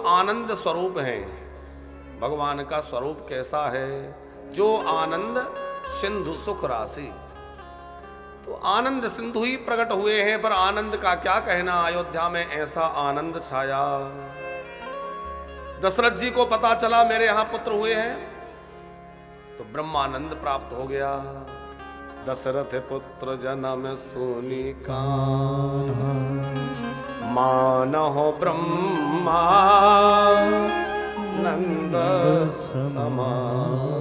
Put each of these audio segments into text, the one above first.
आनंद स्वरूप हैं। भगवान का स्वरूप कैसा है? जो आनंद सिंधु सुख राशि। तो आनंद सिंधु ही प्रकट हुए हैं, पर आनंद का क्या कहना। अयोध्या में ऐसा आनंद छाया। दशरथ जी को पता चला मेरे यहां पुत्र हुए हैं, तो ब्रह्मानंद प्राप्त हो गया। दशरथ पुत्र जन्म सुनी कान्हा, मानहो ब्रह्मा नंद समान।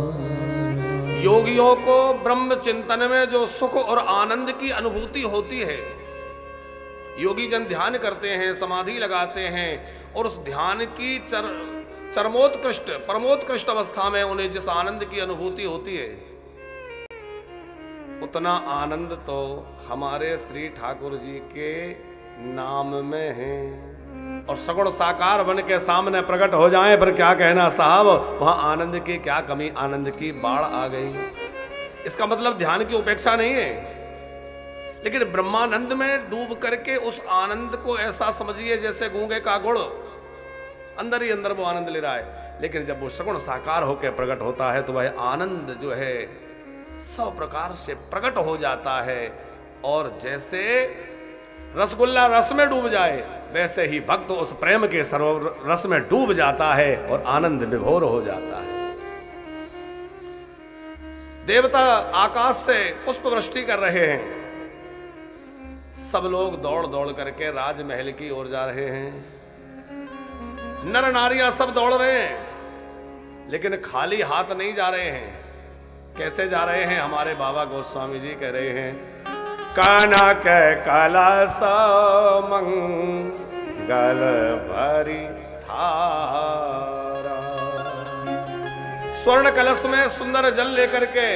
योगियों को ब्रह्म चिंतन में जो सुख और आनंद की अनुभूति होती है, योगी जन ध्यान करते हैं, समाधि लगाते हैं, और उस ध्यान की चरमोत्कृष्ट परमोत्कृष्ट अवस्था में उन्हें जिस आनंद की अनुभूति होती है, उतना आनंद तो हमारे श्री ठाकुर जी के नाम में है। और सगुण साकार बन के सामने प्रकट हो जाएं, पर क्या कहना साहब, वहां आनंद की क्या कमी, आनंद की बाढ़ आ गई। इसका मतलब ध्यान की उपेक्षा नहीं है, लेकिन ब्रह्मानंद में डूब करके उस आनंद को ऐसा समझिए जैसे गूंगे का गुड़, अंदर ही अंदर वो आनंद ले रहा है। लेकिन जब वो सगुण साकार होकर प्रकट होता है, तो वह आनंद जो है 100 प्रकार से प्रकट हो जाता है। और जैसे रसगुल्ला रस में डूब जाए, वैसे ही भक्त उस प्रेम के सरोवर रस में डूब जाता है और आनंद विभोर हो जाता है। देवता आकाश से पुष्प वृष्टि कर रहे हैं, सब लोग दौड़ दौड़ करके राजमहल की ओर जा रहे हैं। नर नारियां सब दौड़ रहे हैं, लेकिन खाली हाथ नहीं जा रहे हैं। कैसे जा रहे हैं? हमारे बाबा गोस्वामी जी कह रहे हैं, काना के कलश मंगल भरी थारा। स्वर्ण कलश में सुंदर जल लेकर के,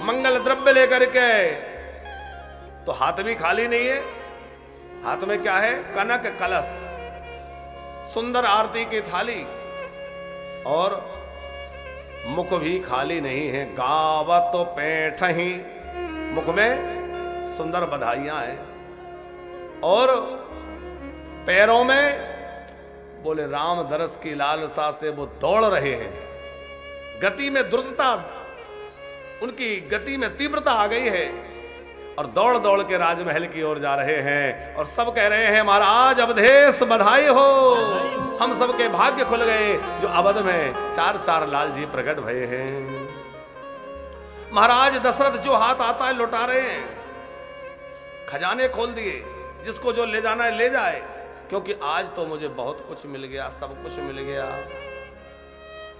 मंगल द्रव्य लेकर के, तो हाथ भी खाली नहीं है। हाथ में क्या है? कनक कलश, सुंदर आरती की थाली, और मुख भी खाली नहीं है। गावत तो पेट ही, मुख में सुंदर बधाइयां हैं, और पैरों में बोले राम दरस की लालसा से वो दौड़ रहे हैं। गति में द्रुतता, उनकी गति में तीव्रता आ गई है, और दौड़ दौड़ के राजमहल की ओर जा रहे हैं। और सब कह रहे हैं, महाराज अवधेश बधाई हो, हम सबके भाग्य खुल गए जो अवध में 4 लाल जी प्रकट भये हैं। महाराज दशरथ जो हाथ आता है लुटा रहे हैं, खजाने खोल दिए, जिसको जो ले जाना है ले जाए, क्योंकि आज तो मुझे बहुत कुछ मिल गया, सब कुछ मिल गया।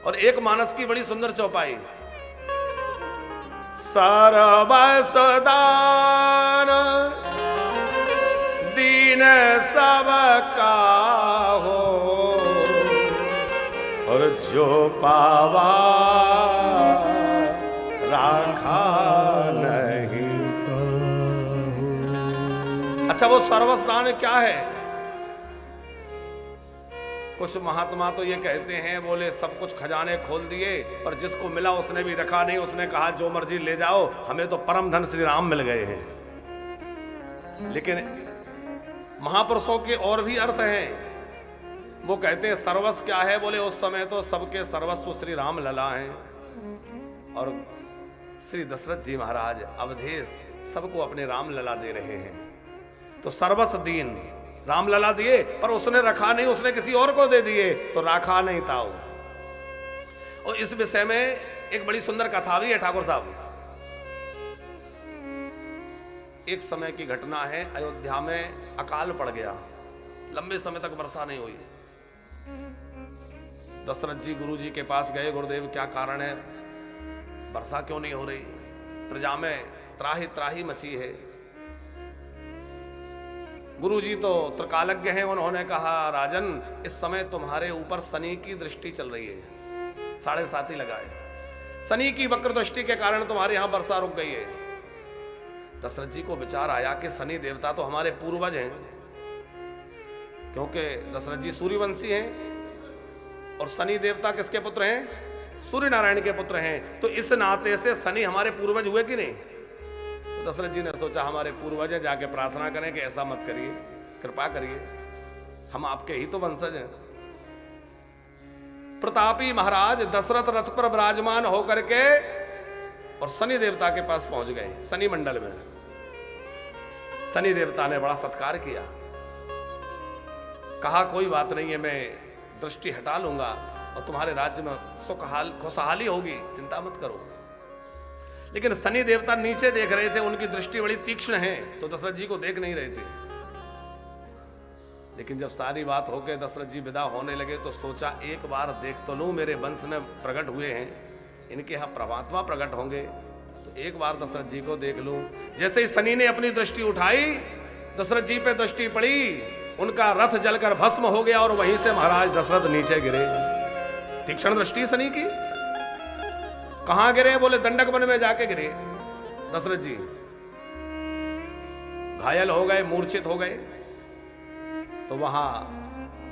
और एक मानस की बड़ी सुंदर चौपाई, सर्वस्व दान दीन सबका हो, और जो पावा राखा नहीं। अच्छा, वो सर्वस्व दान क्या है? कुछ महात्मा तो ये कहते हैं, बोले सब कुछ खजाने खोल दिए, पर जिसको मिला उसने भी रखा नहीं। उसने कहा जो मर्जी ले जाओ, हमें तो परम धन श्री राम मिल गए हैं। लेकिन महापुरुषों के और भी अर्थ हैं। वो कहते हैं सर्वस्व क्या है? बोले उस समय तो सबके सर्वस्व श्री राम लला हैं, और श्री दशरथ जी महाराज अवधेश सबको अपने राम लला दे रहे हैं। तो सर्वस्व दीन राम लला दिए, पर उसने रखा नहीं, उसने किसी और को दे दिए, तो राखा नहीं ताऊ। और इस विषय में एक बड़ी सुंदर कथा भी है ठाकुर साहब। एक समय की घटना है, अयोध्या में अकाल पड़ गया, लंबे समय तक वर्षा नहीं हुई। दशरथ जी गुरु जी के पास गए, गुरुदेव क्या कारण है, वर्षा क्यों नहीं हो रही? प्रजा में त्राही त्राही मची है। गुरु जी तो त्रिकालज्ञ हैं, उन्होंने कहा राजन इस समय तुम्हारे ऊपर शनि की दृष्टि चल रही है, 7.5 लगाए। शनि की वक्र दृष्टि के कारण तुम्हारे यहां वर्षा रुक गई है। दशरथ जी को विचार आया कि शनि देवता तो हमारे पूर्वज हैं, क्योंकि दशरथ जी सूर्यवंशी हैं, और शनि देवता किसके पुत्र हैं? सूर्य नारायण के पुत्र हैं। तो इस नाते से शनि हमारे पूर्वज हुए कि नहीं? दशरथ जी ने सोचा हमारे पूर्वज हैं, जाके प्रार्थना करें कि ऐसा मत करिए, कृपा करिए, हम आपके ही तो वंशज हैं। प्रतापी महाराज दशरथ रथ पर विराजमान होकर के और शनि देवता के पास पहुंच गए। शनि मंडल में शनि देवता ने बड़ा सत्कार किया, कहा कोई बात नहीं है, मैं दृष्टि हटा लूंगा और तुम्हारे राज्य में खुशहाली होगी, चिंता मत करो। लेकिन शनि देवता नीचे देख रहे थे, उनकी दृष्टि बड़ी तीक्ष्ण है, तो दशरथ जी को देख नहीं रहे थे। लेकिन जब सारी बात होके दशरथ जी विदा होने लगे तो सोचा एक बार देख तो लूं, मेरे वंश में प्रकट हुए हैं, इनके यहाँ परमात्मा प्रकट होंगे, तो एक बार दशरथ जी को देख लूं। जैसे ही शनि ने अपनी दृष्टि उठाई, दशरथ जी पे दृष्टि पड़ी, उनका रथ जलकर भस्म हो गया और वहीं से महाराज दशरथ नीचे गिरे। तीक्ष्ण दृष्टि शनि की। कहां गिरे? बोले दंडक वन में जाके गिरे। दशरथ जी घायल हो गए, मूर्छित हो गए। तो वहां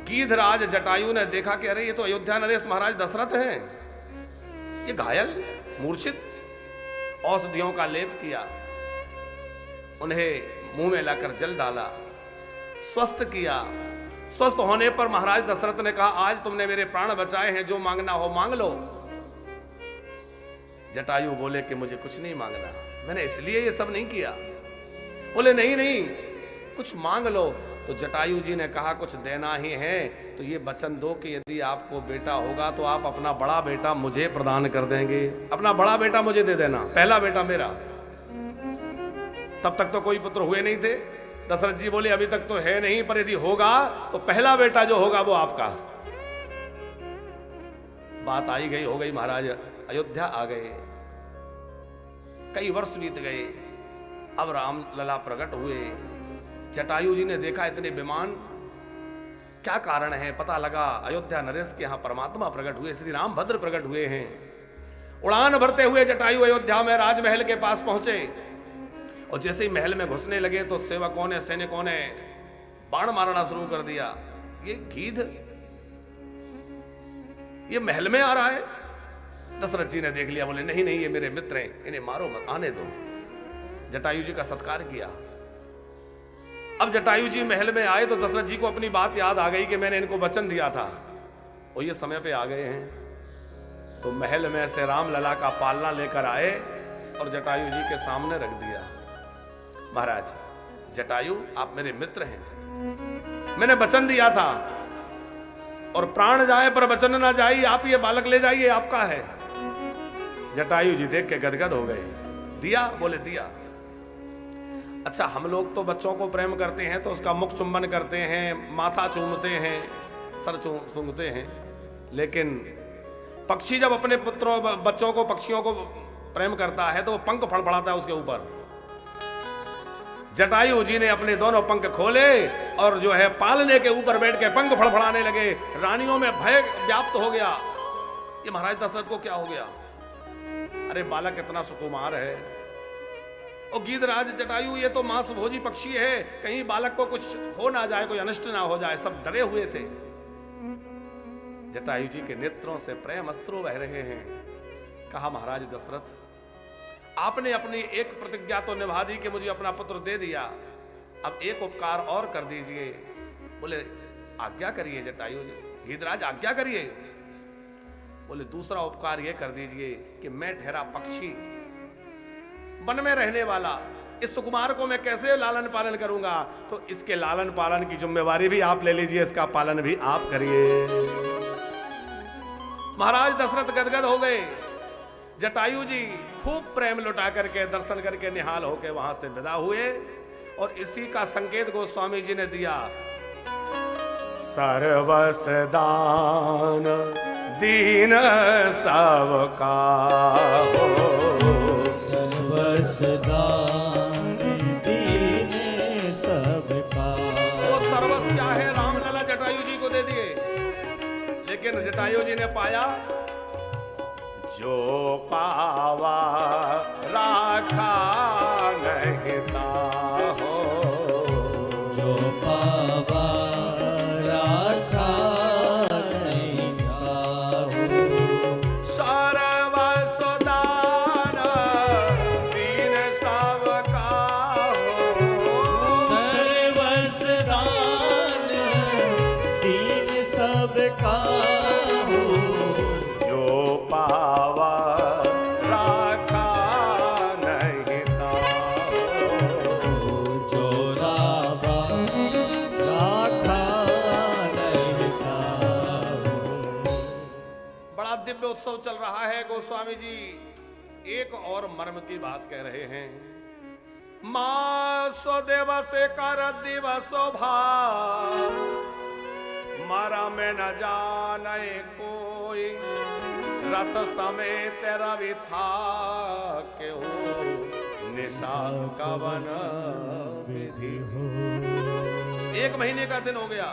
गीधराज जटायु ने देखा कि अरे ये तो अयोध्या नरेश महाराज दशरथ हैं, ये घायल मूर्छित। औषधियों का लेप किया, उन्हें मुंह में लाकर जल डाला, स्वस्थ किया। स्वस्थ होने पर महाराज दशरथ ने कहा आज तुमने मेरे प्राण बचाए हैं, जो मांगना हो मांग लो। जटायु बोले कि मुझे कुछ नहीं मांगना, मैंने इसलिए ये सब नहीं किया। बोले नहीं नहीं कुछ मांग लो। तो जटायु जी ने कहा कुछ देना ही है तो ये वचन दो कि यदि आपको बेटा होगा तो आप अपना बड़ा बेटा मुझे प्रदान कर देंगे। अपना बड़ा बेटा मुझे दे देना, पहला बेटा मेरा। तब तक तो कोई पुत्र हुए नहीं थे। दशरथ जी बोले अभी तक तो है नहीं, पर यदि होगा तो पहला बेटा जो होगा वो आपका। बात आई गई हो गई, महाराज अयोध्या आ गए। कई वर्ष बीत गए, अब राम लला प्रकट हुए। जटायु जी ने देखा इतने विमान, क्या कारण है? पता लगा अयोध्या नरेश के यहां परमात्मा प्रकट हुए, श्री रामभद्र प्रकट हुए हैं। उड़ान भरते हुए जटायु अयोध्या में राजमहल के पास पहुंचे और जैसे ही महल में घुसने लगे तो सेवकों ने, सैनिकों ने बाण मारना शुरू कर दिया। ये गीध ये महल में आ रहा है। दशरथ जी ने देख लिया, बोले नहीं नहीं ये मेरे मित्र हैं, इन्हें मारो मत, आने दो। जटायु जी का सत्कार किया। अब जटायु जी महल में आए तो दशरथ जी को अपनी बात याद आ गई कि मैंने इनको वचन दिया था, और ये समय पे आ गए हैं। तो महल में से राम लला का पालना लेकर आए और जटायु जी के सामने रख दिया। महाराज जटायु आप मेरे मित्र हैं, मैंने वचन दिया था और प्राण जाए पर वचन ना जाए, आप ये बालक ले जाइए, आपका है। जटायु जी देख के गदगद हो गए। दिया? बोले दिया। अच्छा हम लोग तो बच्चों को प्रेम करते हैं तो उसका मुख चुंबन करते हैं, माथा चूमते हैं, सर सूंघते हैं, लेकिन पक्षी जब अपने पुत्रों बच्चों को, पक्षियों को प्रेम करता है तो वो पंख फड़फड़ाता है उसके ऊपर। जटायु जी ने अपने दोनों पंख खोले और जो है पालने के ऊपर बैठ के पंख फड़फड़ाने लगे। रानियों में भय व्याप्त हो गया। ये महाराज दशरथ को क्या हो गया? अरे बालक इतना सुकुमार है, और गीधराज जटायु ये तो मांसभोजी पक्षी है, कहीं बालक को कुछ हो ना जाए, कोई अनिष्ट ना हो जाए, सब डरे हुए थे। जटायु जी के नेत्रों से प्रेम अश्रु बह रहे हैं। कहा महाराज दशरथ आपने अपनी एक प्रतिज्ञा तो निभा दी कि मुझे अपना पुत्र दे दिया, अब एक उपकार और कर दीजिए। बोले आज्ञा करिए जटायु जी। गीधराज आज्ञा करिए। बोले दूसरा उपकार यह कर दीजिए कि मैं ठहरा पक्षी, वन में रहने वाला, इस सुकुमार को मैं कैसे लालन पालन करूंगा? तो इसके लालन पालन की जिम्मेवारी भी आप ले लीजिए, इसका पालन भी आप करिए। महाराज दशरथ गदगद हो गए। जटायु जी खूब प्रेम लुटा करके, दर्शन करके निहाल होके वहां से विदा हुए। और इसी का संकेत गोस्वामी जी ने दिया, सर्वस दान दीन सबका हो, सर्वस दान दीन सबका। वो सर्वस क्या है? रामलला जटायु जी को दे दिए। लेकिन जटायु जी ने पाया, जो पावा राखा नहीं ताहो, जो पावा राखा नहीं ताहो, सर्वस दान दीन सबका हो, सर्वस दान दीन सबका हो, दिव्य उत्सव चल रहा है। गोस्वामी जी एक और मर्म की बात कह रहे हैं। मां सो दिवस कर दिवसो भाव, मारा में न जाने कोई, रथ समेत रवि था के हो, निशा कवन विधि हो। 1 महीने का दिन हो गया,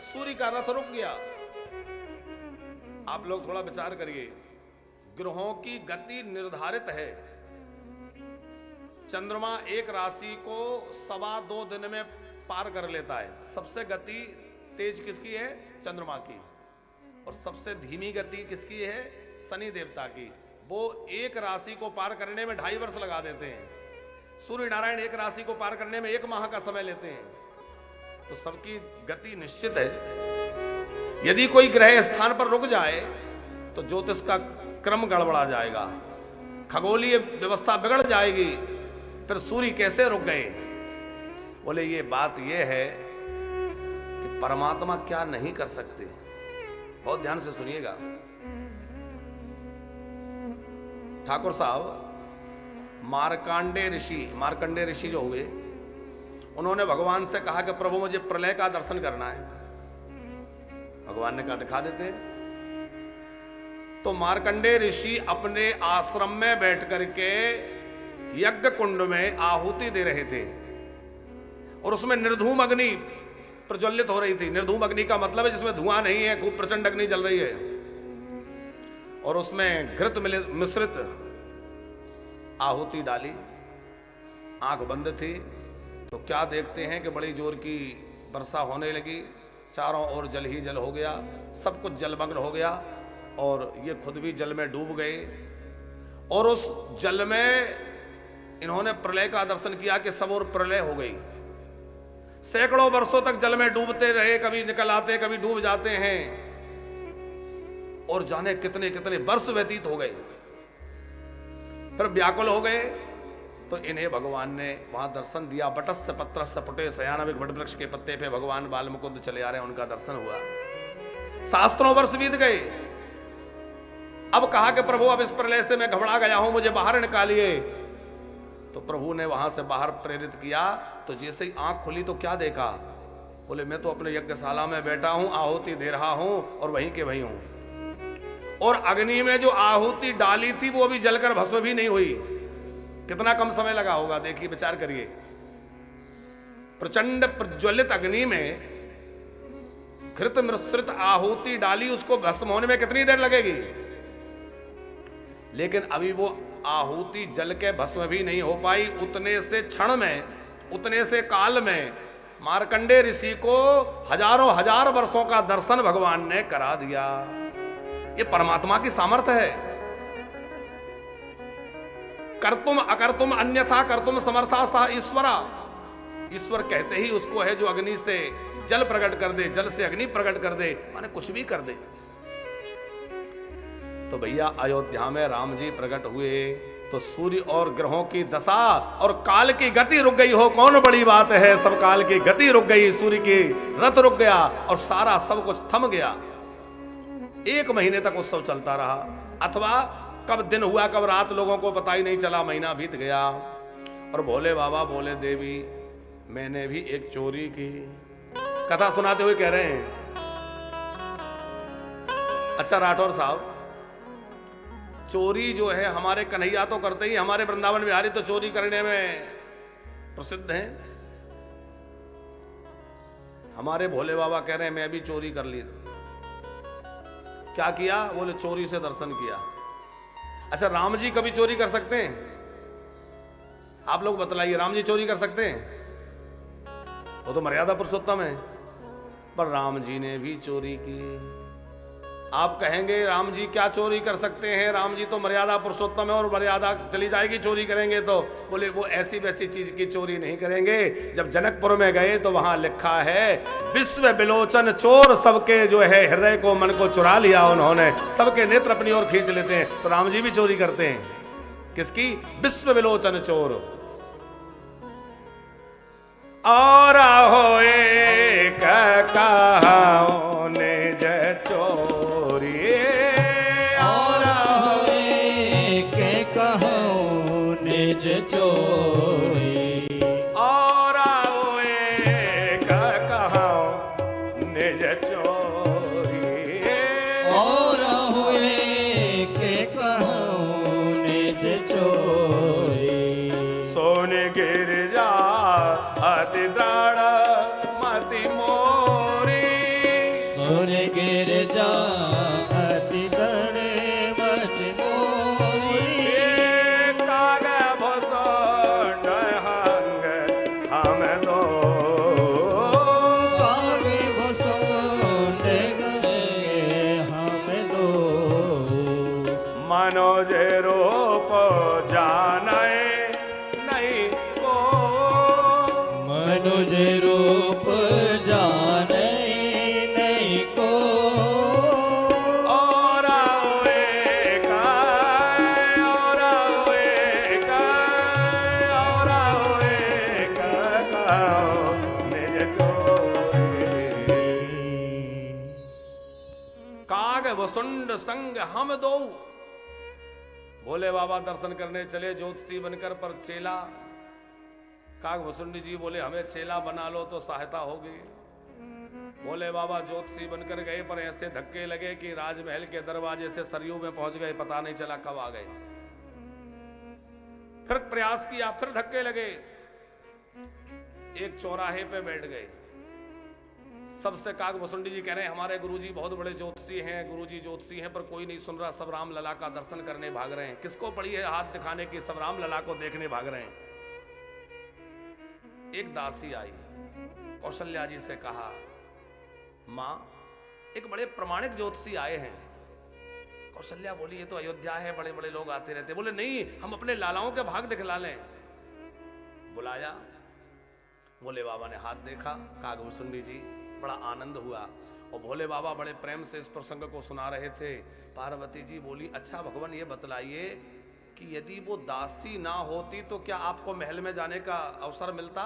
सूर्य का रथ रुक गया। आप लोग थोड़ा विचार करिए, ग्रहों की गति निर्धारित है। चंद्रमा एक राशि को 2.25 दिन में पार कर लेता है। सबसे गति तेज किसकी है? चंद्रमा की। और सबसे धीमी गति किसकी है? शनि देवता की। वो एक राशि को पार करने में 2.5 वर्ष लगा देते हैं। सूर्य नारायण एक राशि को पार करने में 1 माह का समय लेते हैं। तो सबकी गति निश्चित है। यदि कोई ग्रह स्थान पर रुक जाए तो ज्योतिष का क्रम गड़बड़ा जाएगा, खगोलीय व्यवस्था बिगड़ जाएगी। फिर सूर्य कैसे रुक गए? बोले ये बात ये है कि परमात्मा क्या नहीं कर सकते। बहुत ध्यान से सुनिएगा ठाकुर साहब। मार्कंडे ऋषि जो हुए, उन्होंने भगवान से कहा कि प्रभु मुझे प्रलय का दर्शन करना है। भगवान ने कहा दिखा देते हैं। तो मार्कंडे ऋषि अपने आश्रम में बैठ करके यज्ञ कुंड में आहुति दे रहे थे और उसमें निर्धूम अग्नि प्रज्वलित हो रही थी। निर्धूम अग्नि का मतलब है जिसमें धुआं नहीं है, खूब प्रचंड अग्नि जल रही है। और उसमें घृत मिश्रित आहुति डाली, आंख बंद थी। तो क्या देखते हैं कि बड़ी जोर की वर्षा होने लगी, चारों ओर जल ही जल हो गया, सब कुछ जलमग्न हो गया और ये खुद भी जल में डूब गए। और उस जल में इन्होंने प्रलय का दर्शन किया कि सब और प्रलय हो गई। सैकड़ों वर्षों तक जल में डूबते रहे, कभी निकल आते कभी डूब जाते हैं और जाने कितने कितने वर्ष व्यतीत हो गए। फिर व्याकुल हो गए तो इन्हें भगवान ने वहां दर्शन दिया। बटस्य पत्रस्य पुटे शयानम, एक बट वृक्ष के पत्ते पे भगवान बाल मुकुंद चले आ रहे हैं, उनका दर्शन हुआ। शास्त्रों वर्ष बीत गए। अब कहा कि प्रभु अब इस प्रलय से मैं घबरा गया हूं, मुझे बाहर निकालिए। तो प्रभु ने वहां से बाहर प्रेरित किया। तो जैसे ही आंख खुली तो क्या देखा? बोले मैं तो अपने यज्ञशाला में बैठा हूं, आहुति दे रहा हूं और वहीं के वहीं हूं। और अग्नि में जो आहुति डाली थी वो अभी जलकर भस्म भी नहीं हुई। कितना कम समय लगा होगा, देखिए विचार करिए। प्रचंड प्रज्वलित अग्नि में घृत मिश्रित आहुति डाली, उसको भस्म होने में कितनी देर लगेगी? लेकिन अभी वो आहुति जल के भस्म भी नहीं हो पाई। उतने से क्षण में, उतने से काल में मार्कंडे ऋषि को हजारों हजार वर्षों का दर्शन भगवान ने करा दिया। ये परमात्मा की सामर्थ्य है। कर्तुम अकर्तुम अन्यथा कर्तुम समर्था सा ईश्वरा। ईश्वर कहते ही उसको है जो अग्नि से जल प्रकट कर दे, जल से अग्नि प्रकट कर दे, माने कुछ भी कर दे। तो भैया अयोध्या में राम जी प्रकट हुए तो सूर्य और ग्रहों की दशा और काल की गति रुक गई हो। कौन बड़ी बात है? सब काल की गति रुक गई, सूर्य की रथ रुक गया और सारा सब कुछ थम गया। 1 महीने तक उत्सव चलता रहा। अथवा कब दिन हुआ कब रात लोगों को पता ही नहीं चला, महीना बीत गया। और भोले बाबा बोले देवी मैंने भी एक चोरी की। कथा सुनाते हुए कह रहे हैं, अच्छा राठौर साहब, चोरी जो है हमारे कन्हैया तो करते ही, हमारे वृंदावन बिहारी तो चोरी करने में प्रसिद्ध हैं। हमारे भोले बाबा कह रहे हैं मैं भी चोरी कर ली। क्या किया? बोले चोरी से दर्शन किया। अच्छा राम जी कभी चोरी कर सकते हैं? आप लोग बतलाइए, राम जी चोरी कर सकते हैं? वो तो मर्यादा पुरुषोत्तम है। पर राम जी ने भी चोरी की। आप कहेंगे राम जी क्या चोरी कर सकते हैं, राम जी तो मर्यादा पुरुषोत्तम है और मर्यादा चली जाएगी चोरी करेंगे तो। बोले वो ऐसी वैसी चीज की चोरी नहीं करेंगे। जब जनकपुर में गए तो वहां लिखा है विश्व विलोचन चोर, सबके जो है हृदय को मन को चुरा लिया उन्होंने, सबके नेत्र अपनी ओर खींच लेते हैं। तो राम जी भी चोरी करते हैं। किसकी? विश्व विलोचन चोर। और होए कहो निज चोरी, निज चोरी और कहो निज चोरी और हुए के कहूँ निज चोरी सोन गिरजा अति दृढ़ मति मोरी सुन गिरजा अति दरे मत मोरी काग भसंड हंग हम दो आगे भसोंड गए हम दो मनोज रूप जाने नहीं को मनुज रूप जाने नहीं को और एक और एक और एक कहो निज चोरी काग वसुंड संग हम दो भोले बाबा दर्शन करने चले ज्योतिषी बनकर पर चेला काग वसुंडी जी बोले हमें चेला बना लो तो सहायता होगी भोले बाबा ज्योतिषी बनकर गए पर ऐसे धक्के लगे कि राजमहल के दरवाजे से सरयू में पहुंच गए पता नहीं चला कब आ गए फिर प्रयास किया फिर धक्के लगे एक चौराहे पे बैठ गए सबसे काग वसुंडी जी कह रहे हैं हमारे गुरुजी बहुत बड़े ज्योतिषी हैं गुरुजी ज्योतिषी हैं पर कोई नहीं सुन रहा सब राम लला का दर्शन करने भाग रहे हैं किसको पड़ी है हाथ दिखाने की सब राम लला को देखने भाग रहे हैं एक दासी आई कौशल्या जी से कहा मां एक बड़े प्रमाणिक ज्योतिषी आए हैं कौशल्या बोली ये तो अयोध्या है बड़े बड़े लोग आते रहते बोले नहीं हम अपने लालाओं के भाग दिखला लें बुलाया भोले बाबा ने हाथ देखा काग वसुंडी जी बड़ा आनंद हुआ और भोले बाबा बड़े प्रेम से इस प्रसंग को सुना रहे थे पार्वती जी बोली अच्छा भगवान ये बतलाइए कि यदि वो दासी ना होती तो क्या आपको महल में जाने का अवसर मिलता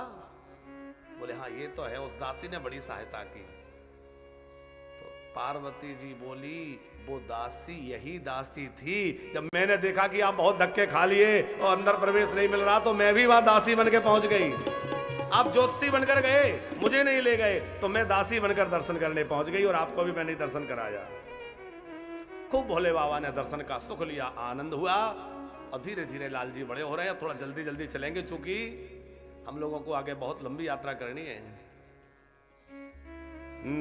बोले हाँ ये तो है उस दासी ने बड़ी सहायता की तो पार्वती जी बोली वो दासी यही दासी थी जब मैंने देखा कि आप बहुत धक्के खा लिए और अंदर प्रवेश नहीं मिल रहा तो मैं भी वहां दासी बन के पहुंच गई आप ज्योतिषी बनकर गए मुझे नहीं ले गए तो मैं दासी बनकर दर्शन करने पहुंच गई और आपको भी मैंने दर्शन कराया खूब भोले बाबा ने दर्शन का सुख लिया आनंद हुआ और धीरे धीरे लाल जी बड़े हो रहे हैं थोड़ा जल्दी जल्दी चलेंगे चूंकि हम लोगों को आगे बहुत लंबी यात्रा करनी है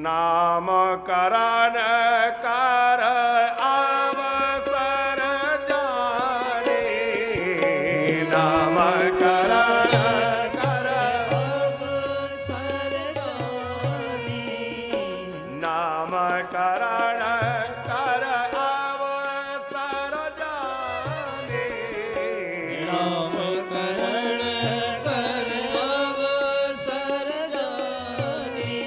नाम करण कर अवसर जाने नाम करण कर अवसर जानी नाम करण कर अवसर जाने नाम करण कर अवसर जानी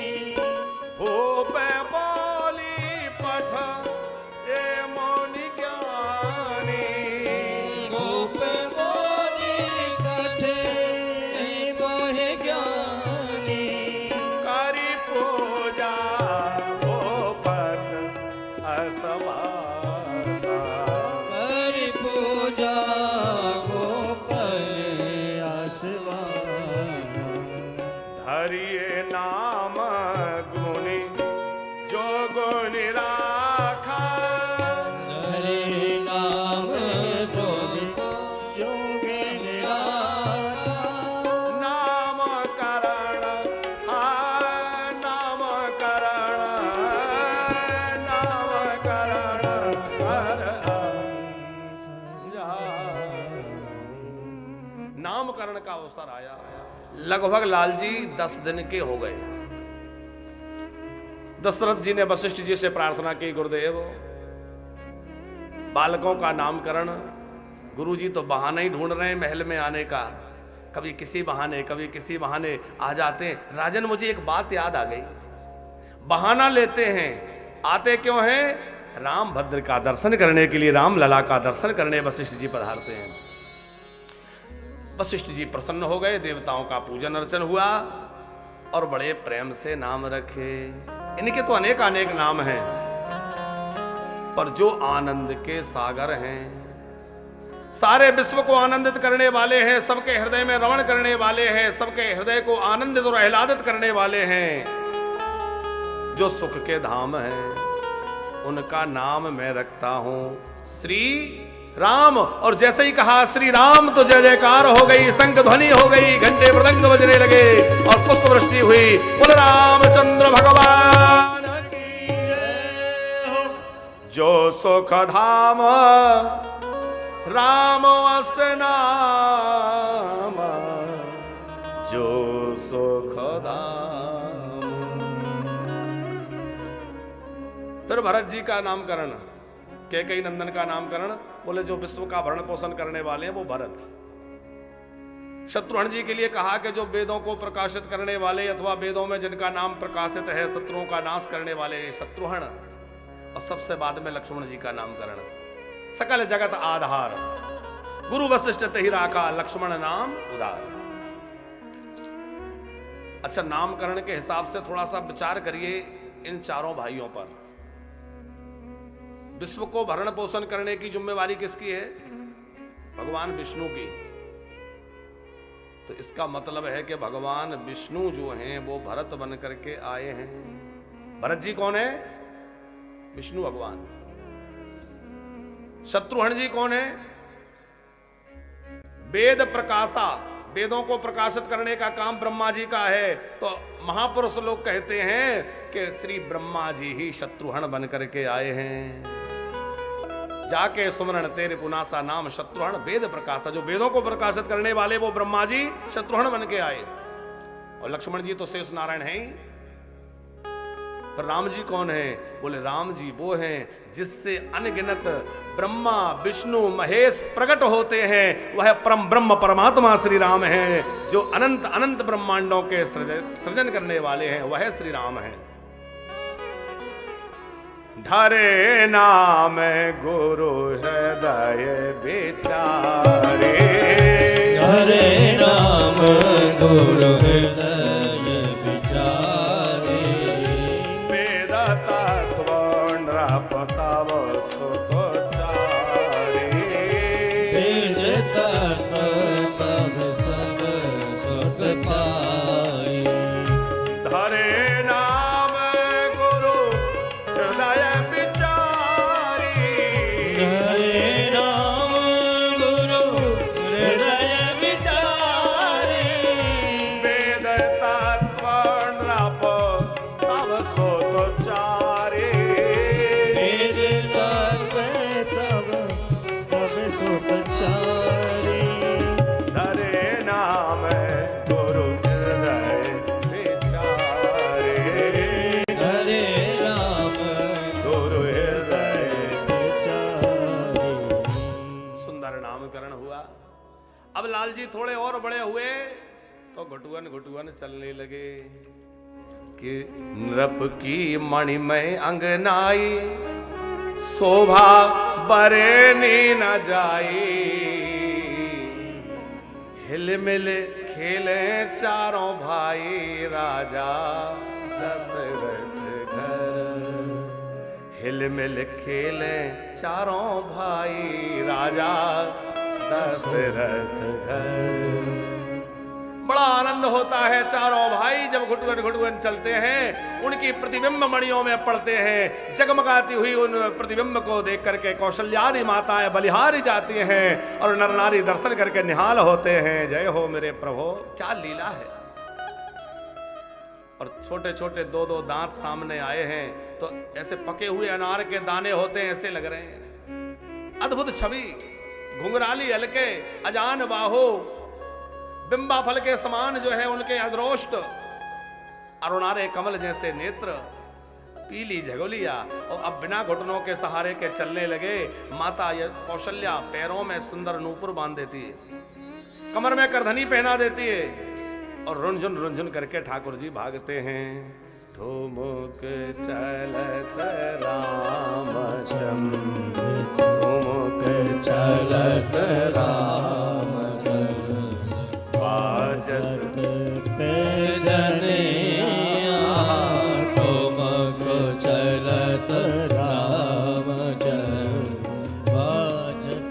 भूप बोली पठ ए मौनि ज्ञानी गोप बोली कथे मोह ज्ञानी करी पूजा भूपत असवासा कर पूजा गोपल आसवाना हरिये नाम गुणी जो गुण राखा हरे नाम जोगे निराखा नाम करण नाम करण नाम करण कर नामकरण का अवसर आया लगभग लाल जी 10 दिन के हो गए दशरथ जी ने वशिष्ठ जी से प्रार्थना की गुरुदेव बालकों का नामकरण गुरुजी तो बहाना ही ढूंढ रहे हैं महल में आने का कभी किसी बहाने आ जाते हैं राजन मुझे एक बात याद आ गई बहाना लेते हैं आते क्यों हैं राम भद्र का दर्शन करने के लिए राम लला का दर्शन करने वशिष्ठ जी पधारते हैं वशिष्ठ जी प्रसन्न हो गए देवताओं का पूजन अर्चन हुआ और बड़े प्रेम से नाम रखे इनके तो अनेक अनेक नाम हैं पर जो आनंद के सागर हैं सारे विश्व को आनंदित करने वाले हैं, सबके हृदय में रमण करने वाले हैं, सबके हृदय को आनंदित और आह्लादित करने वाले हैं। जो सुख के धाम हैं उनका नाम मैं रखता हूं श्री राम। और जैसे ही कहा श्री राम तो जय जयकार हो गई, शंख ध्वनि हो गई, घंटे मृदंग बजने लगे और पुष्प वृष्टि हुई। बोल रामचंद्र भगवान की जय हो। जो सुख धाम राम अस नाम, जो सुख धाम। फिर भरत जी का नामकरण, कैकेयी नंदन का नामकरण। बोले जो विश्व का भरण पोषण करने वाले हैं वो भरत। शत्रुघ्न जी के लिए कहा कि जो वेदों को प्रकाशित करने वाले अथवा वेदों में जिनका नाम प्रकाशित है, शत्रुओं का नाश करने वाले शत्रुघ्न। और सबसे बाद में लक्ष्मण जी का नामकरण। सकल जगत आधार गुरु वशिष्ठ तहि राखा, लक्ष्मण नाम उदार। अच्छा, नामकरण के हिसाब से थोड़ा सा विचार करिए इन चारों भाइयों पर। विश्व को भरण पोषण करने की जिम्मेवारी किसकी है? भगवान विष्णु की। तो इसका मतलब है कि भगवान विष्णु जो हैं वो भरत बन करके आए हैं। भरत जी कौन है? विष्णु भगवान। शत्रुघ्न जी कौन है? वेद प्रकाशा, वेदों को प्रकाशित करने का काम ब्रह्मा जी का है। तो महापुरुष लोग कहते हैं कि श्री ब्रह्मा जी ही शत्रुघ्न बन करके आए हैं। जाके सुमरण तेरे पुनासा नाम शत्रुघ्न वेद प्रकाशा। जो वेदों को प्रकाशित करने वाले वो ब्रह्मा जी शत्रुघ्न बन के आए। और लक्ष्मण जी तो शेष नारायण हैं ही। पर राम जी कौन है? बोले राम जी वो हैं जिससे अनगिनत ब्रह्मा विष्णु महेश प्रकट होते हैं। वह परम ब्रह्म परमात्मा श्री राम हैं, जो अनंत अनंत ब्रह्मांडों के सृजन करने वाले हैं। वह श्री राम हैं। धरे नाम गुरु हृदय विचारे, हरे नाम गुरु हृदय विचारे। वेद तत्व नृपतव सुत चारे, वेद तत्व तव सब सुख पाए। धरे नाम गुरु हृदय विचारी, हरे नाम गुरु हृदय विचारे। वेद तत्व नृप तव सुत चारे, वेद तत्व तव सुख चारे। धरे नाम गुरु हृदय विचारे, हरे राम गुरु हृदय। विचारे। सुंदर नामकरण हुआ। अब लाल जी थोड़े और बड़े हुए तो घुटुअन घुटुअन चलने लगे कि नृप की मणिमय अंगनाई, शोभा बरेनी न जाई। हिलमिल खेले चारों भाई राजा दशरथ घर। हिलमिल खेले चारों भाई राजा दशरथ घर। बड़ा आनंद होता है चारों भाई जब घुटुअन घुटुअन चलते हैं, उनकी प्रतिबिंब मणियों में पड़ते हैं। जगमगाती हुई उन प्रतिबिंब को देख करके कौशल्यादि माताएं बलिहारी जाती हैं और नर नारी दर्शन करके निहाल होते हैं। जय हो मेरे प्रभु, क्या लीला है। और छोटे छोटे दो दो दांत सामने आए हैं तो ऐसे पके हुए अनार के दाने होते हैं, ऐसे लग रहे हैं। अद्भुत छवि, घुंघराली हलके अजान बाहो, बिंबा फल के समान जो है उनके अद्रोष्ट, अरुणारे कमल जैसे नेत्र, पीली झगोलिया। और अब बिना घुटनों के सहारे के चलने लगे। माता कौशल्या पैरों में सुंदर नूपुर बांध देती है, कमर में करधनी पहना देती है और रुंझुन करके ठाकुर जी भागते हैं। ठुमुक चलत रामचंद्र, ठुमुक चलत रामचंद्र, बाजत पैजनिया। ठुमक चलत रामचंद्र, बाजत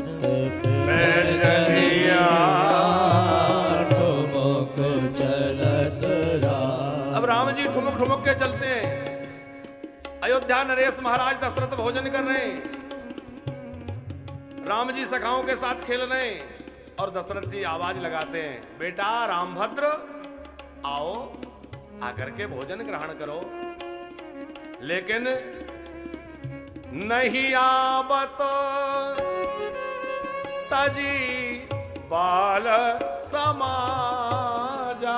अयोध्या नरेश महाराज दशरथ भोजन कर रहे हैं, राम जी सखाओं के साथ खेल रहे हैं और दशरथ जी आवाज लगाते हैं, बेटा रामभद्र आओ, आकर के भोजन ग्रहण करो। लेकिन नहीं आवत तजी बाल समाजा।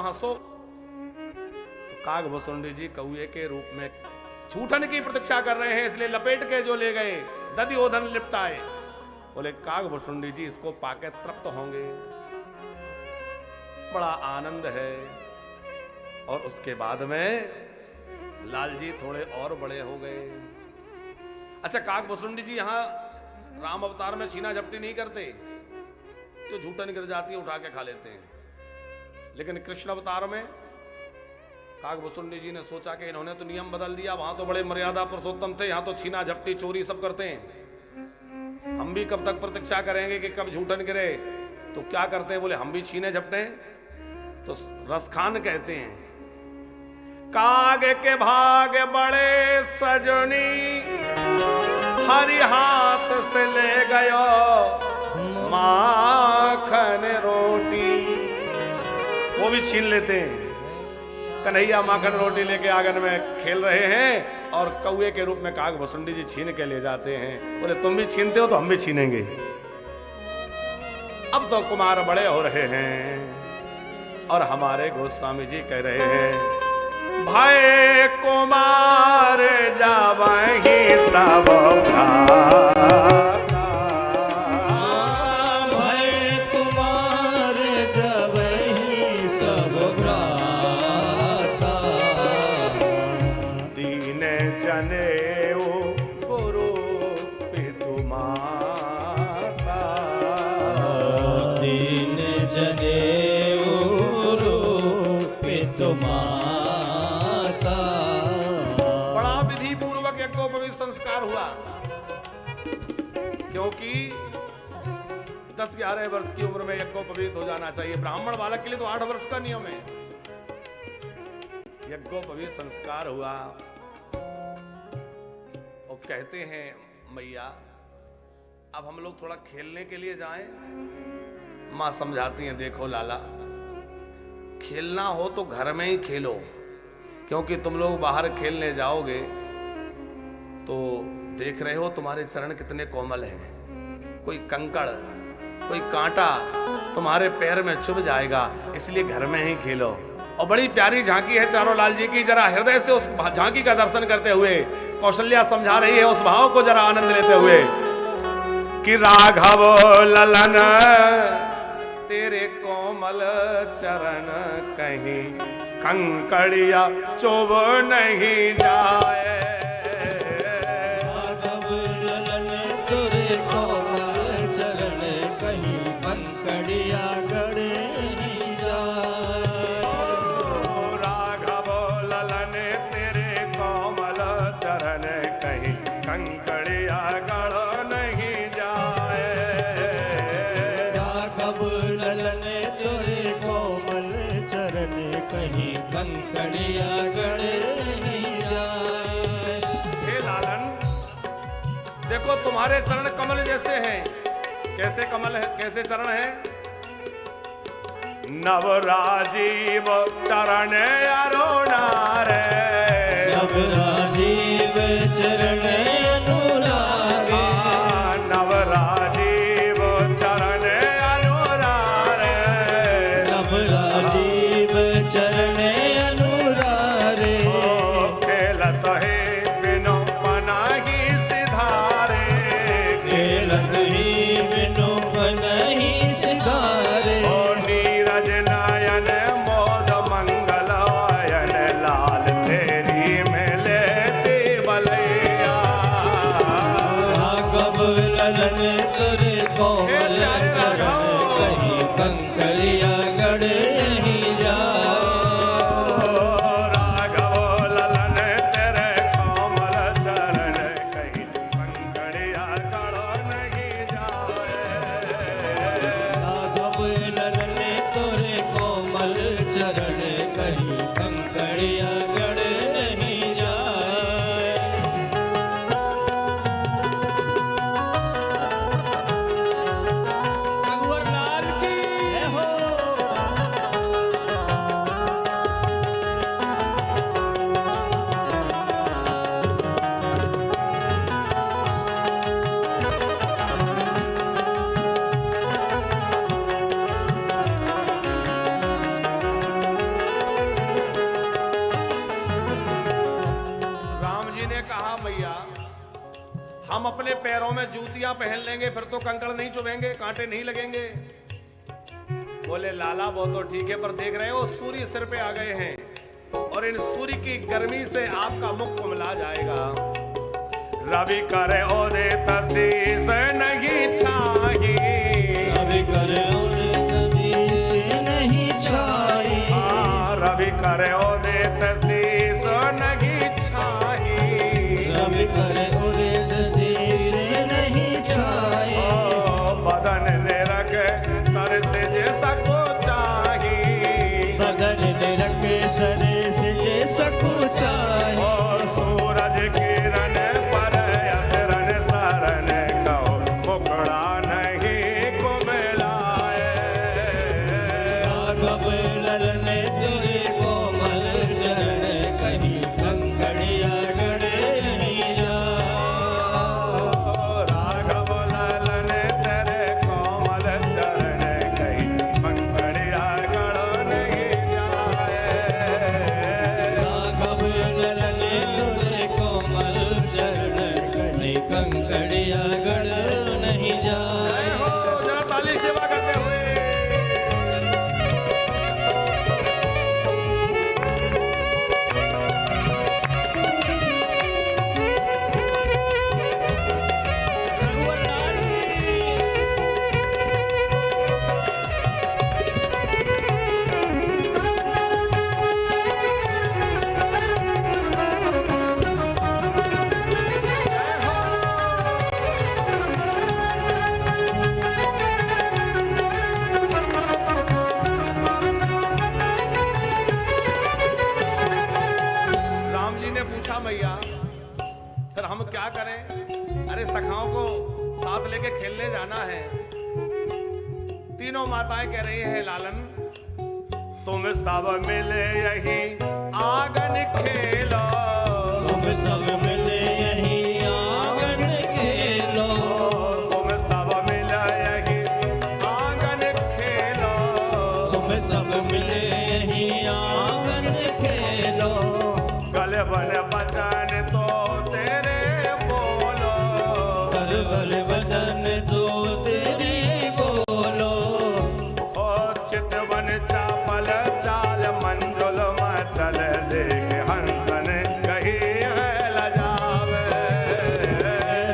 हंसो। तो कागभूषुंडी जी कौए के रूप में छूटन की प्रतीक्षा कर रहे हैं, इसलिए लपेट के जो ले गए दधिओधन लिपटाए। बोले कागभूषुंडी जी इसको पाके तृप्त होंगे, बड़ा आनंद है। और उसके बाद में लाल जी थोड़े और बड़े हो गए। अच्छा, कागभूषुंडी जी यहां राम अवतार में छीना झपटी नहीं करते, जो झूठन गिर जाती है उठा के खा लेते हैं। लेकिन कृष्ण अवतार में कागभूषुंडी जी ने सोचा कि इन्होंने तो नियम बदल दिया, वहां तो बड़े मर्यादा पुरुषोत्तम थे, यहां तो छीना झपटी चोरी सब करते हैं, हम भी कब तक प्रतीक्षा करेंगे कि कब झूठन गिरे। तो क्या करते हैं, बोले हम भी छीने झपटे। तो रसखान कहते हैं, काग के भाग बड़े सजनी, हरि हाथ से ले गयो माखन रोटी। वो भी छीन लेते हैं। कन्हैया माखन रोटी लेके आंगन में खेल रहे हैं और कौए के रूप में कागभूषुंडी जी छीन के ले जाते हैं। बोले तुम भी छीनते हो तो हम भी छीनेंगे। अब तो कुमार बड़े हो रहे हैं और हमारे गोस्वामी जी कह रहे हैं, भय कुमार जावहि सब भ्राता। भय कुमार जावहि सब भ्राता। दीन जनेऊ गुरु पितु माता। दीन जनेऊ गुरु पितु माता। बड़ा विधि पूर्वक यज्ञोपवीत संस्कार हुआ, क्योंकि 10-11 वर्ष की उम्र में यज्ञोपवीत हो जाना चाहिए। ब्राह्मण बालक के लिए तो 8 वर्ष का नियम है। यज्ञोपवीत संस्कार हुआ और कहते हैं, मैया अब हम लोग थोड़ा खेलने के लिए जाएं। मां समझाती हैं, देखो लाला, खेलना हो तो घर में ही खेलो, क्योंकि तुम लोग बाहर खेलने जाओगे तो देख रहे हो तुम्हारे चरण कितने कोमल हैं, कोई कंकड़ कोई कांटा तुम्हारे पैर में चुभ जाएगा, इसलिए घर में ही खेलो। और बड़ी प्यारी झांकी है चारों लाल जी की, जरा हृदय से उस झांकी का दर्शन करते हुए कौशल्या समझा रही है, उस भाव को जरा आनंद लेते हुए कि राघव ललन तेरे कोमल चरण कहीं कंकड़िया चुभ नहीं जाए। राघव ललन तेरे कोमल चरण कहीं कंकड़िया गड़े नहीं जाए। राघव ललन तेरे कोमल चरण कहीं कंकड़िया गड़ नहीं जाए। राघव ललन तेरे कोमल चरण कहीं कंकड़िया गड़े नहीं जाए। हे लालन, देखो तुम्हारे चरण कमल जैसे हैं। कैसे कमल है, कैसे चरण है? नवराजीव चरण अरुणा रे। नवराजीव चरण अनुरागे। नवराजीव चरण अरुणा रे। नवराजीव चरण अनुरागे। खेलत है बिनु पनाही सिधारे। खेलत ही बिनु बनहि सिधारे। नीरज नयन मोद मंगल आयन लाल थे हम अपने पैरों में जूतियां पहन लेंगे फिर तो कंकड़ नहीं चुभेंगे, कांटे नहीं लगेंगे। बोले लाला वो तो ठीक है, पर देख रहे हो सूर्य सिर पे आ गए हैं और इन सूर्य की गर्मी से आपका मुख कुमला जाएगा। रवि करे ओदे तसीस नहीं छाई, रवि करे ओदे तसीस नहीं छाई, रवि करे ओदे तसीस नहीं छाई, रवि करे ओदे तसीस नहीं छाई, बदन ने रखे सर से जैसा को चाही, बदन ने रखे सर से जैसा को चाही, और सूरज किरण पर असरन सरन कहो मुखड़ा नहीं कुमलाए। राघव ललन तेरे कोमल चरण कहीं कंकड़िया गड़ नहीं जाए, राघव ललन तेरे कोमल चरण कहीं कंकड़िया गड़ नहीं जाए। राघव ललन तेरे कोमल चरण कहीं कंकड़िया गड़ नहीं जय जाए। हो, जरा ताली सेवा करते हुए। रघुवर लाल की राम जी ने पूछा मैया फिर हम क्या करें? अरे सखाओं को साथ लेके खेलने जाना है। तीनों माताएं कह रही हैं लालन तुम सब मिले यही आंगन खेलो, तुम सब मिले यही आंगन खेलो, तुम सब मिले यही आंगन खेलो, तुम सब मिले यही आंगन खेलो, गले बने बचन तो तेरे बोलो, करवल वचन तो तेरे बोलो, और चितवन चापल चाल मंजुल मचल देख हंसन कही है लजावे।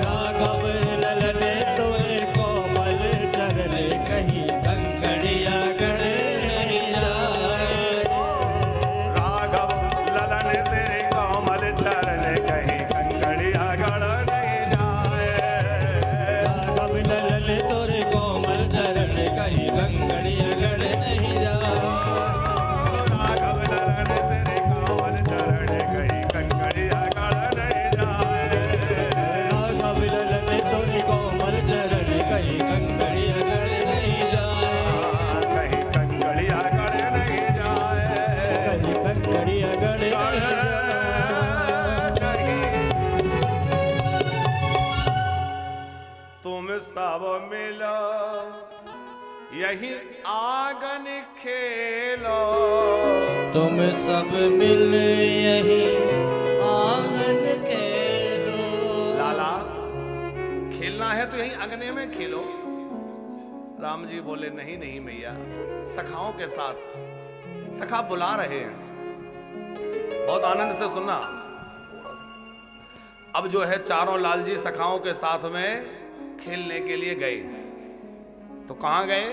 राघव ललन तोरे कोमल चरण कहीं कंकड़िया गड़ नहीं जाए, राघव ललन तेरे कोमल चरण कहीं कंकड़िया गड़ नहीं जाए। राघव ललन तोरे कोमल चरण कहीं कंकड़िया गड़ नहीं जाए, राघव ललन तेरे कोमल चरण कहीं कंकड़िया गड़ नहीं जाए। राघव ललन तोरे कोमल चरण कहीं कंकड़िया गड़ नहीं जाए, कहीं कंकड़िया गड़ नहीं जाए। कहीं कंकड़िया गड़ नहीं जाए। तुम सब मिलो यही आंगन खेलो, तुम सब मिल यही आंगन खेलो, लाला खेलना है तो यही अंगने में खेलो। राम जी बोले नहीं नहीं मैया, सखाओं के साथ, सखा बुला रहे हैं, बहुत आनंद से सुनना। अब जो है चारों लाल जी सखाओं के साथ में खेलने के लिए गए। तो कहां गए?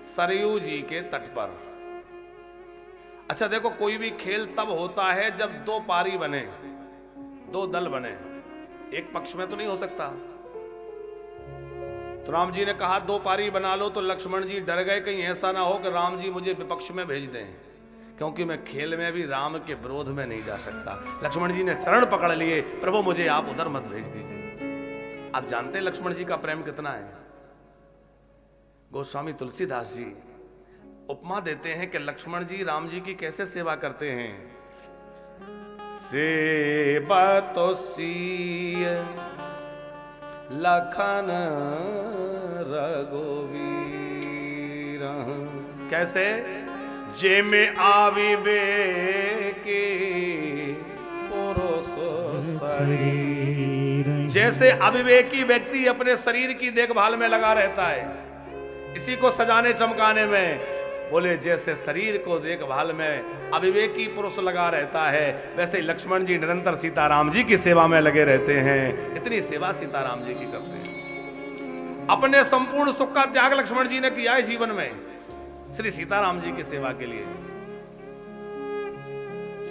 सरयू जी के तट पर। अच्छा देखो, कोई भी खेल तब होता है जब दो पारी बने, दो दल बने, एक पक्ष में तो नहीं हो सकता। तो राम जी ने कहा दो पारी बना लो। तो लक्ष्मण जी डर गए कहीं ऐसा ना हो कि राम जी मुझे विपक्ष में भेज दें, क्योंकि मैं खेल में भी राम के विरोध में नहीं जा सकता। लक्ष्मण जी ने चरण पकड़ लिए, प्रभु मुझे आप उधर मत भेज दीजिए। आप जानते हैं लक्ष्मण जी का प्रेम कितना है। गोस्वामी तुलसीदास जी उपमा देते हैं कि लक्ष्मण जी राम जी की कैसे सेवा करते हैं। सेवा तो सीय लखन रघुवीर, कैसे? जे में आवी बे के पुरुष शरीर, जैसे अविवेकी व्यक्ति अपने शरीर की देखभाल में लगा रहता है, इसी को सजाने चमकाने में, बोले जैसे शरीर को देखभाल में अविवेकी पुरुष लगा रहता है, वैसे ही लक्ष्मण जी निरंतर सीताराम जी की सेवा में लगे रहते हैं। इतनी सेवा सीताराम जी की करते हैं। अपने संपूर्ण सुख का त्याग लक्ष्मण जी ने किया है जीवन में श्री सीताराम जी की सेवा के लिए।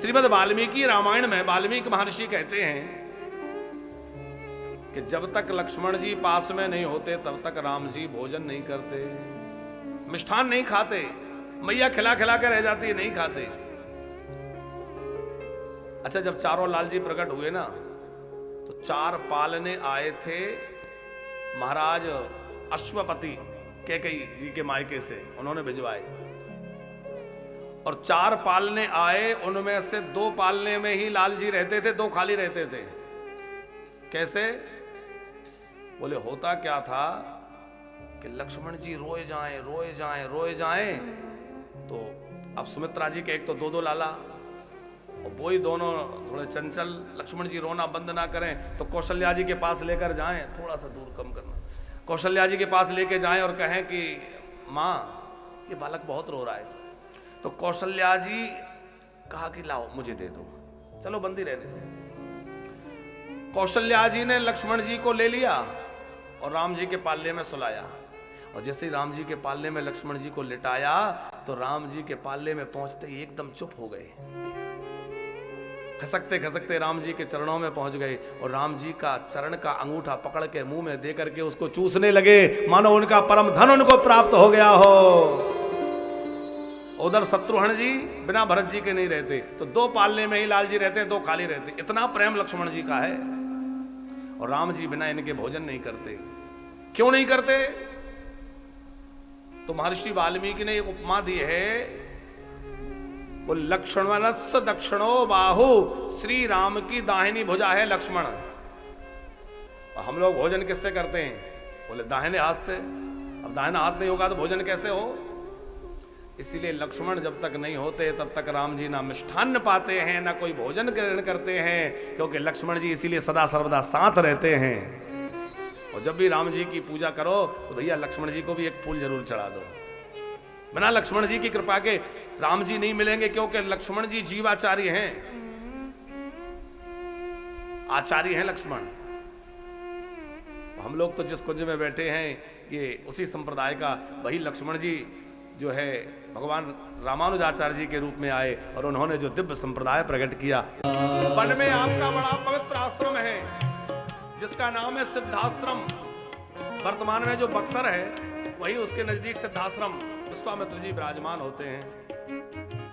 श्रीमद् वाल्मीकि रामायण में वाल्मीकि महर्षि कहते हैं कि जब तक लक्ष्मण जी पास में नहीं होते तब तक राम जी भोजन नहीं करते, मिष्ठान नहीं खाते, मैया खिला खिला कर रह जाती है, नहीं खाते। अच्छा, जब चारों लाल जी प्रकट हुए ना, तो 4 पालने आए थे महाराज अश्वपति कैकेयी जी के मायके से, उन्होंने भिजवाए। और 4 पालने आए, उनमें से 2 पालने में ही लाल जी रहते थे, 2 खाली रहते थे। कैसे? बोले होता क्या था कि लक्ष्मण जी रोए जाएं, रोए जाएं, रोए जाएं, तो अब सुमित्रा जी के एक तो 2-2 लाला, और वो ही दोनों थोड़े चंचल, लक्ष्मण जी रोना बंद ना करें तो कौशल्या जी के पास लेकर जाएं, थोड़ा सा दूर कम करना, कौशल्या जी के पास लेके जाएं और कहें कि माँ ये बालक बहुत रो रहा है। तो कौशल्या जी कहा कि लाओ मुझे दे दो, चलो बंदी रहने दे। कौशल्या जी ने लक्ष्मण जी को ले लिया और राम जी के पालने में सुलाया, और जैसे ही राम जी के पालने में लक्ष्मण जी को लिटाया तो राम जी के पालने में पहुंचते ही एकदम चुप हो गए, खसकते खसकते राम जी के चरणों में पहुंच गए, और राम जी का चरण का अंगूठा पकड़ के मुंह में दे करके उसको चूसने लगे, मानो उनका परम धन उनको प्राप्त हो गया हो। उधर शत्रुघ्न जी बिना भरत जी के नहीं रहते, तो 2 पालने में ही लाल जी रहते, 2 खाली रहते। इतना प्रेम लक्ष्मण जी का है। और राम जी बिना इनके भोजन नहीं करते। क्यों नहीं करते? तो महर्षि वाल्मीकि ने एक उपमा दी है, वो लक्ष्मणस्य दक्षिणो बाहु, श्री राम की दाहिनी भुजा है लक्ष्मण। और हम लोग भोजन किससे करते हैं? बोले दाहिने हाथ से। अब दाहिना हाथ नहीं होगा तो भोजन कैसे हो? इसीलिए लक्ष्मण जब तक नहीं होते तब तक राम जी ना मिष्ठान्न पाते हैं, ना कोई भोजन ग्रहण करते हैं, क्योंकि लक्ष्मण जी इसीलिए सदा सर्वदा साथ रहते हैं। और जब भी राम जी की पूजा करो तो भैया लक्ष्मण जी को भी एक फूल जरूर चढ़ा दो। बिना लक्ष्मण जी की कृपा के राम जी नहीं मिलेंगे, क्योंकि लक्ष्मण जी जीवाचार्य हैं, आचार्य हैं लक्ष्मण। हम लोग तो जिस कुंज में बैठे हैं ये उसी संप्रदाय का, वही लक्ष्मण जी जो है भगवान रामानुजाचार्य जी के रूप में आए और उन्होंने जो दिव्य संप्रदाय प्रकट किया। वन में आपका बड़ा पवित्र आश्रम है जिसका नाम है सिद्धाश्रम। वर्तमान में जो बक्सर है वही उसके नजदीक सिद्धाश्रम विश्वामित्र जी विराजमान होते हैं।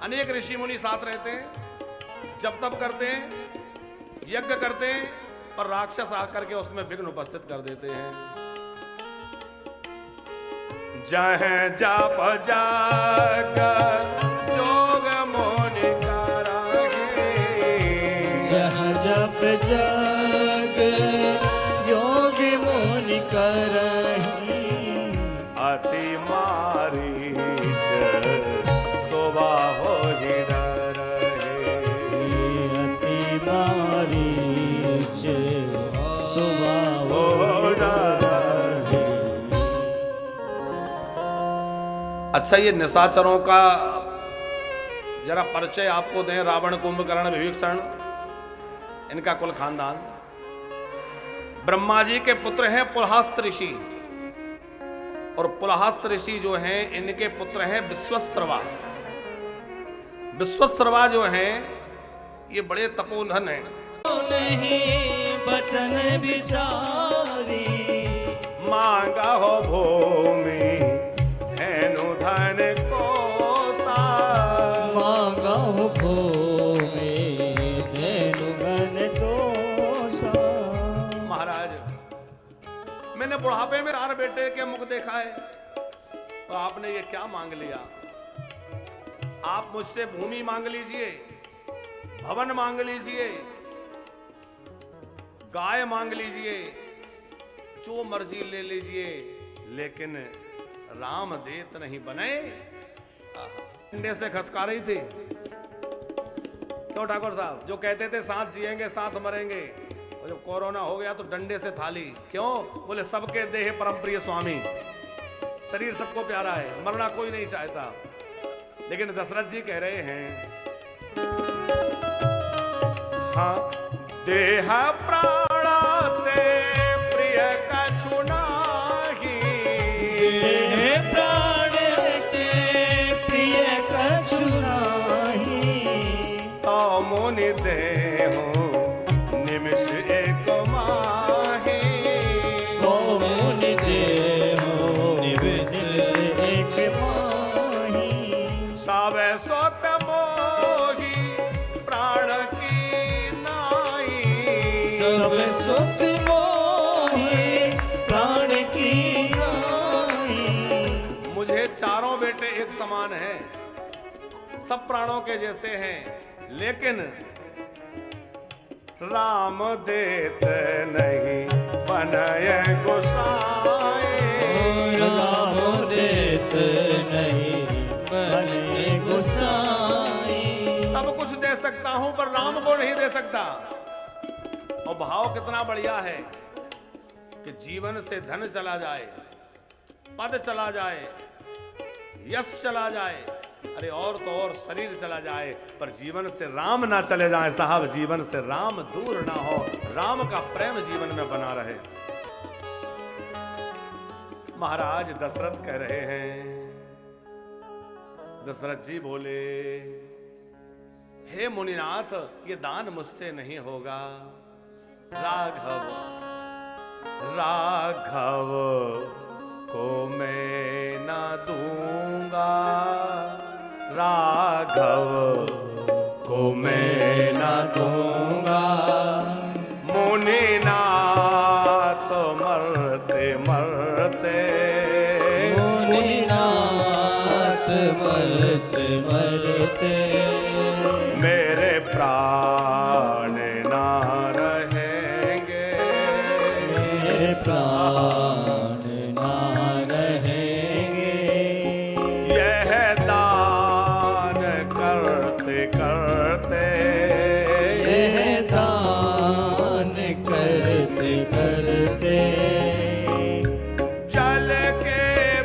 अनेक ऋषि मुनि साथ रहते हैं, जब तप करते हैं, यज्ञ करते हैं, पर राक्षस आकर के उसमें विघ्न उपस्थित कर देते हैं। जहाँ जाप जाग जोग मोनि कराहे, जहाँ जप जाग योग मोनि करहि, अति मारीच शोभा होहि डरहि, अति मारीच शोभा हो डरहि। अच्छा, ये निशाचरों का जरा परिचय आपको दें। रावण, कुंभकर्ण, विभीषण, इनका कुल खानदान। ब्रह्मा जी के पुत्र हैं पुलहास्त्र ऋषि, और पुलहास्त्र ऋषि जो हैं इनके पुत्र हैं विश्वश्रवा। विश्वश्रवा जो हैं ये बड़े तपोधन हैं। नहीं बचन विचारी, मांगा हो भूमि धनु धन कोसा, मांगा हो भूमि धनु धन कोसा। महाराज, मैंने बुढ़ापे में 4 बेटे के मुख देखा है, और आपने ये क्या मांग लिया? आप मुझसे भूमि मांग लीजिए, भवन मांग लीजिए, गाय मांग लीजिए, जो मर्जी ले लीजिए, लेकिन राम देत नहीं बने। डंडे से खसका रही थी। क्यों ठाकुर साहब? जो कहते थे साथ जिएंगे साथ मरेंगे, और जब कोरोना हो गया तो डंडे से थाली। क्यों? बोले सबके देह परम प्रिय स्वामी। शरीर सबको प्यारा है, मरना कोई नहीं चाहता। लेकिन दशरथ जी कह रहे हैं हाँ, देह प्राणाते प्रिय कछु नाही, देह प्राण ते प्रिय कछु नाही, तो मुनि देहो निमिष एक माही, तो मुनि देहो निमिष एक माही, सावे सोत मोही प्राण की नाई, सब सुख मोहि प्राण की नाई। मुझे चारों बेटे एक समान हैं, सब प्राणों के जैसे हैं, लेकिन राम देत नहीं बनय गोसाई, राम देत नहीं बने गोसाई। सब कुछ दे सकता हूं पर राम को नहीं दे सकता। और भाव कितना बढ़िया है कि जीवन से धन चला जाए, पद चला जाए, यश चला जाए, अरे और तो और शरीर चला जाए, पर जीवन से राम ना चले जाए साहब। जीवन से राम दूर ना हो, राम का प्रेम जीवन में बना रहे। महाराज दशरथ कह रहे हैं, दशरथ जी बोले हे मुनिनाथ, ये दान मुझसे नहीं होगा। राघव राघव को मैं ना दूंगा, राघव को मैं ना दूंगा। मुनिनाथ मरते मरते, मुनिनाथ मरते मरते, मेरे प्राण ना रहेंगे, मेरे प्राण ना रहेंगे। यह दान करते करते, यह दान करते करते, जल के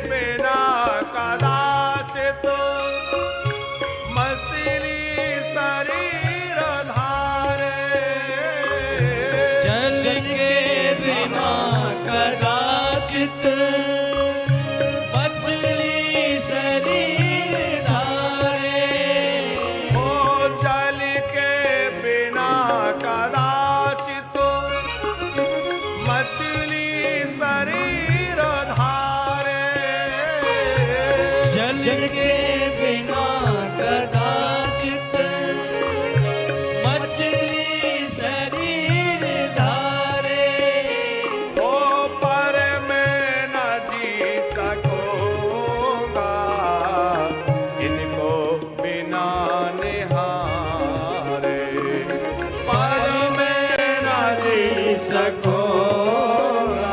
बिना कदाचित मछली शरीर धारे, जल के बिना कदाचित मछली शरीर धारे। ओ जल के बिना कदाचित मछली शरीर धारे, जल के बिना कदाचित मछली शरीर धारे। ओ पर मैं न जी सकूंगा, इनको बिना निहारे, पर मैं न जी सकूंगा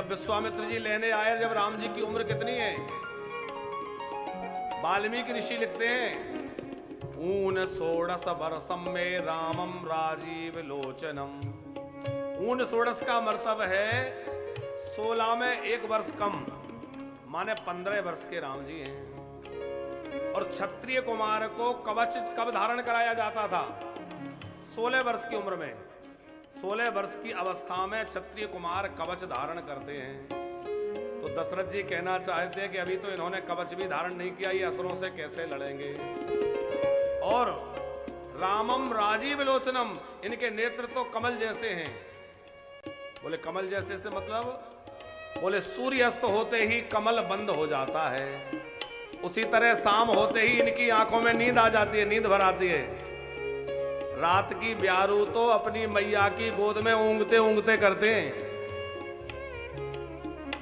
जब विश्वामित्र जी लेने आए, जब राम जी की उम्र कितनी है, वाल्मीकि ऋषि लिखते हैं, ऊन 16 वर्षम में रामम राजीव लोचनम। ऊन 16 का मतलब है 16 में 1 वर्ष कम, माने 15 वर्ष के राम जी हैं। और क्षत्रिय कुमार को कवच कब धारण कराया जाता था? 16 वर्ष की उम्र में। 16 वर्ष की अवस्था में क्षत्रिय कुमार कवच धारण करते हैं। तो दशरथ जी कहना चाहते हैं कि अभी तो इन्होंने कवच भी धारण नहीं किया, ये असुरों से कैसे लड़ेंगे। और रामम राजीव लोचनम, इनके नेत्र तो कमल जैसे हैं। बोले कमल जैसे से मतलब? बोले सूर्य अस्त होते ही कमल बंद हो जाता है, उसी तरह शाम होते ही इनकी आंखों में नींद आ जाती है, नींद भर आती है। रात की ब्यारू तो अपनी मैया की गोद में ऊँघते ऊँघते करते हैं।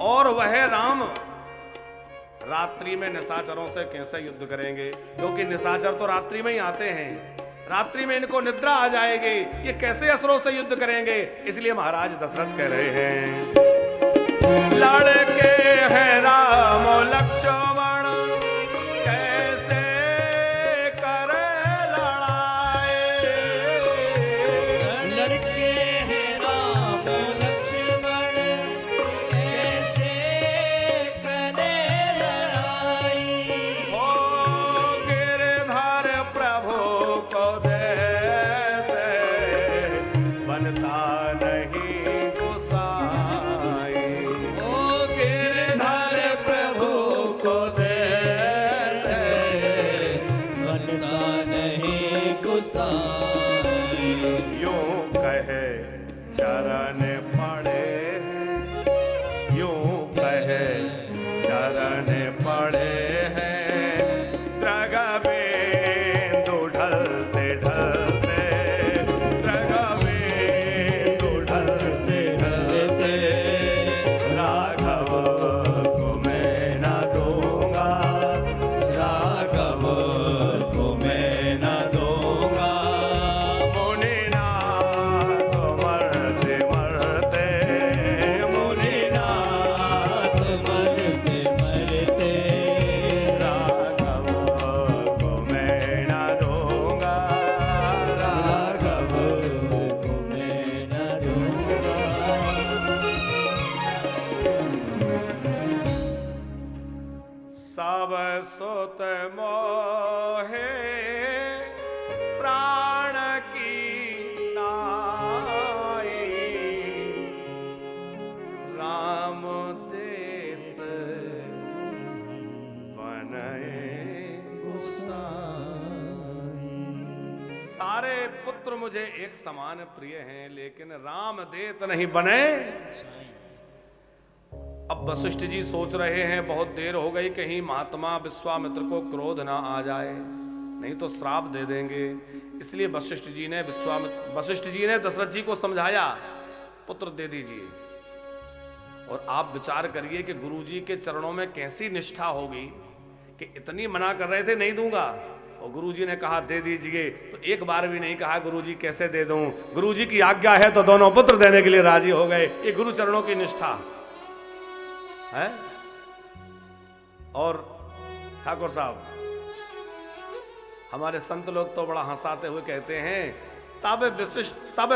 और वह राम रात्रि में निशाचरों से कैसे युद्ध करेंगे? क्योंकि निशाचर तो रात्रि में ही आते हैं, रात्रि में इनको निद्रा आ जाएगी, ये कैसे असुरों से युद्ध करेंगे? इसलिए महाराज दशरथ कह रहे हैं, लड़के हैं राम लक्ष्मण कैसे करे लड़ाई। लड़के हैं राम लक्ष्मण कैसे करे लड़ाई। ओ गिरधर प्रभु को दे बनता नहीं गुसाई। ओ गिरधर प्रभु को दे बनता नहीं गुसाई। यूं कहे चरण पड़े, यूं कहे चरण पड़े हैं, द्रगबेंदु ढलते ढलते, द्रगबेंदु ढलते ढलते, राघव को मैं न दूंगा, राघव को मैं न दूंगा। मुनिनाथ मरते मरते, मुनिनाथ मरते मरते, राघव को मैं न दूंगा, राघव को मैं न दूंगा। सब सुत मोहे प्राण की नाई, राम देत बनए सारे पुत्र मुझे एक समान प्रिय हैं, लेकिन राम देत नहीं बने। अब वशिष्ठ जी सोच रहे हैं बहुत देर हो गई, कहीं महात्मा विश्वामित्र को क्रोध ना आ जाए, नहीं तो श्राप दे देंगे। इसलिए वशिष्ठ जी ने दशरथ जी को समझाया, पुत्र दे दीजिए। और आप विचार करिए कि गुरुजी के चरणों में कैसी निष्ठा होगी कि इतनी मना कर रहे थे नहीं दूंगा, और गुरुजी ने कहा दे दीजिए, तो एक बार भी नहीं कहा गुरुजी कैसे दे दूं, गुरुजी की आज्ञा है तो दोनों पुत्र देने के लिए राजी हो गए। ये गुरु चरणों की निष्ठा है। और ठाकुर साहब, हमारे संत लोग तो बड़ा हंसाते हुए कहते हैं, तब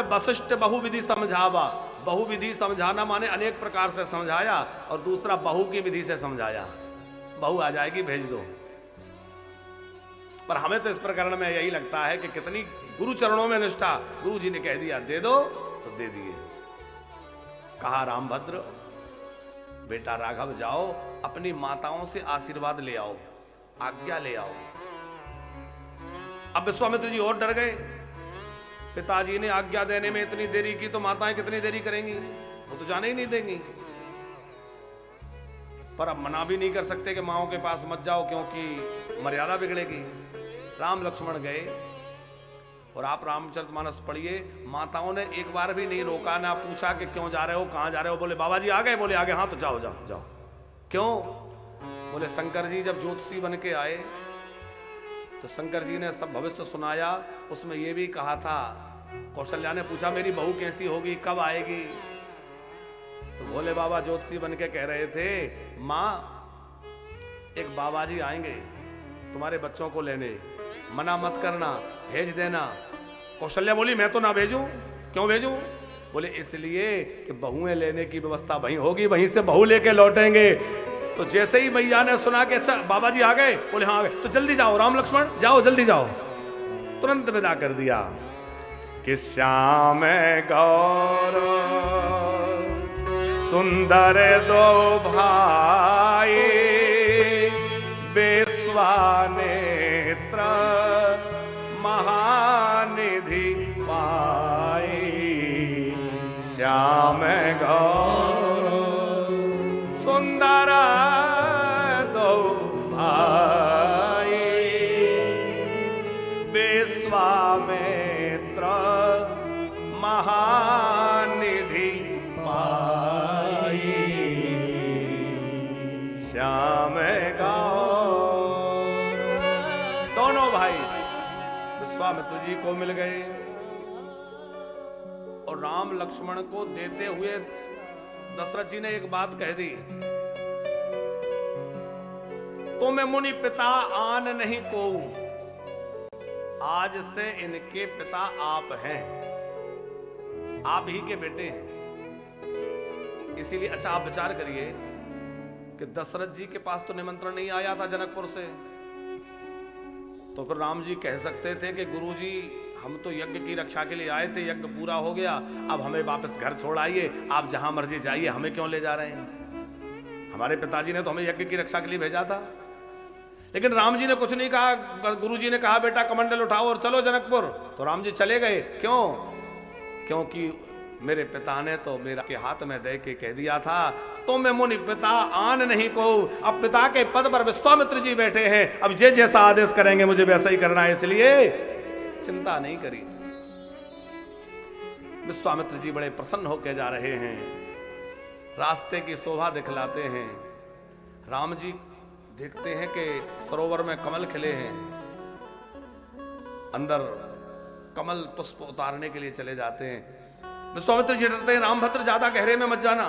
वशिष्ठ बहुविधि समझावा। बहुविधि समझाना माने अनेक प्रकार से समझाया, और दूसरा बहु की विधि से समझाया, बहू आ जाएगी भेज दो। पर हमें तो इस प्रकरण में यही लगता है कि कितनी गुरु चरणों में निष्ठा। गुरु जी ने कह दिया दे दो तो दे दिए। कहा रामभद्र बेटा राघव जाओ, अपनी माताओं से आशीर्वाद ले आओ, आज्ञा ले आओ। अब विश्वामित्र जी और डर गए, पिताजी ने आज्ञा देने में इतनी देरी की तो माताएं कितनी देरी करेंगी, वो तो जाने ही नहीं देंगी। पर अब मना भी नहीं कर सकते कि माओं के पास मत जाओ, क्योंकि मर्यादा बिगड़ेगी। राम लक्ष्मण गए, और आप रामचरितमानस पढ़िए, माताओं ने एक बार भी नहीं रोका, ना पूछा कि क्यों जा रहे हो, कहां जा रहे हो। बोले बाबा जी आ गए, बोले आ गए, हाँ तो जाओ जाओ जाओ। क्यों? बोले शंकर जी जब ज्योतिषी बन के आए तो शंकर जी ने सब भविष्य सुनाया, उसमें यह भी कहा था, कौशल्या ने पूछा मेरी बहू कैसी होगी, कब आएगी, तो भोले बाबा ज्योतिषी बन के कह रहे थे, माँ एक बाबा जी आएंगे तुम्हारे बच्चों को लेने, मना मत करना, भेज देना। कौशल्या बोली मैं तो ना भेजूं। क्यों भेजूं? बोले इसलिए कि बहुएं लेने की व्यवस्था वहीं होगी, वहीं से बहू लेके लौटेंगे। तो जैसे ही मैया ने सुना कि अच्छा बाबा जी आ गए, बोले हाँ आ गए, तो जल्दी जाओ राम लक्ष्मण जाओ, जल्दी जाओ। तुरंत विदा कर दिया कि श्याम गौर सुंदर दो भाई, विश्वानेत्र महानिधि पाई। श्याम गौर सुंदर दो भाई, विश्वामित्र महानिधि पाई। श्याम गौर दोनों भाई विश्वामित्र जी को मिल गए और राम लक्ष्मण को देते हुए दशरथ जी ने एक बात कह दी, तो मैं मुनि पिता आन नहीं को, आज से इनके पिता आप हैं, आप ही के बेटे हैं। इसीलिए अच्छा आप विचार करिए कि दशरथ जी के पास तो निमंत्रण नहीं आया था जनकपुर से, तो फिर राम जी कह सकते थे कि गुरुजी हम तो यज्ञ की रक्षा के लिए आए थे, यज्ञ पूरा हो गया, अब हमें वापस घर छोड़ आइए, आप जहां मर्जी जाइए, हमें क्यों ले जा रहे हैं? हमारे पिताजी ने तो हमें यज्ञ की रक्षा के लिए भेजा था। लेकिन राम जी ने कुछ नहीं कहा। गुरु जी ने कहा बेटा कमंडल उठाओ और चलो जनकपुर, तो राम जी चले गए। क्यों? क्योंकि मेरे पिता ने तो मेरा के हाथ में दे के कह दिया था, तो मैं मुनि पिता आन नहीं को। अब पिता के पद पर विश्वामित्र जी बैठे हैं, अब जे जैसा आदेश करेंगे मुझे वैसा ही करना है, इसलिए चिंता नहीं करी। विश्वामित्र जी बड़े प्रसन्न होकर जा रहे हैं, रास्ते की शोभा दिखलाते हैं। राम जी देखते हैं कि सरोवर में कमल खिले हैं, अंदर कमल पुष्प उतारने के लिए चले जाते हैं। विश्वामित्र जी डरते हैं, रामभद्र ज्यादा गहरे में मत जाना।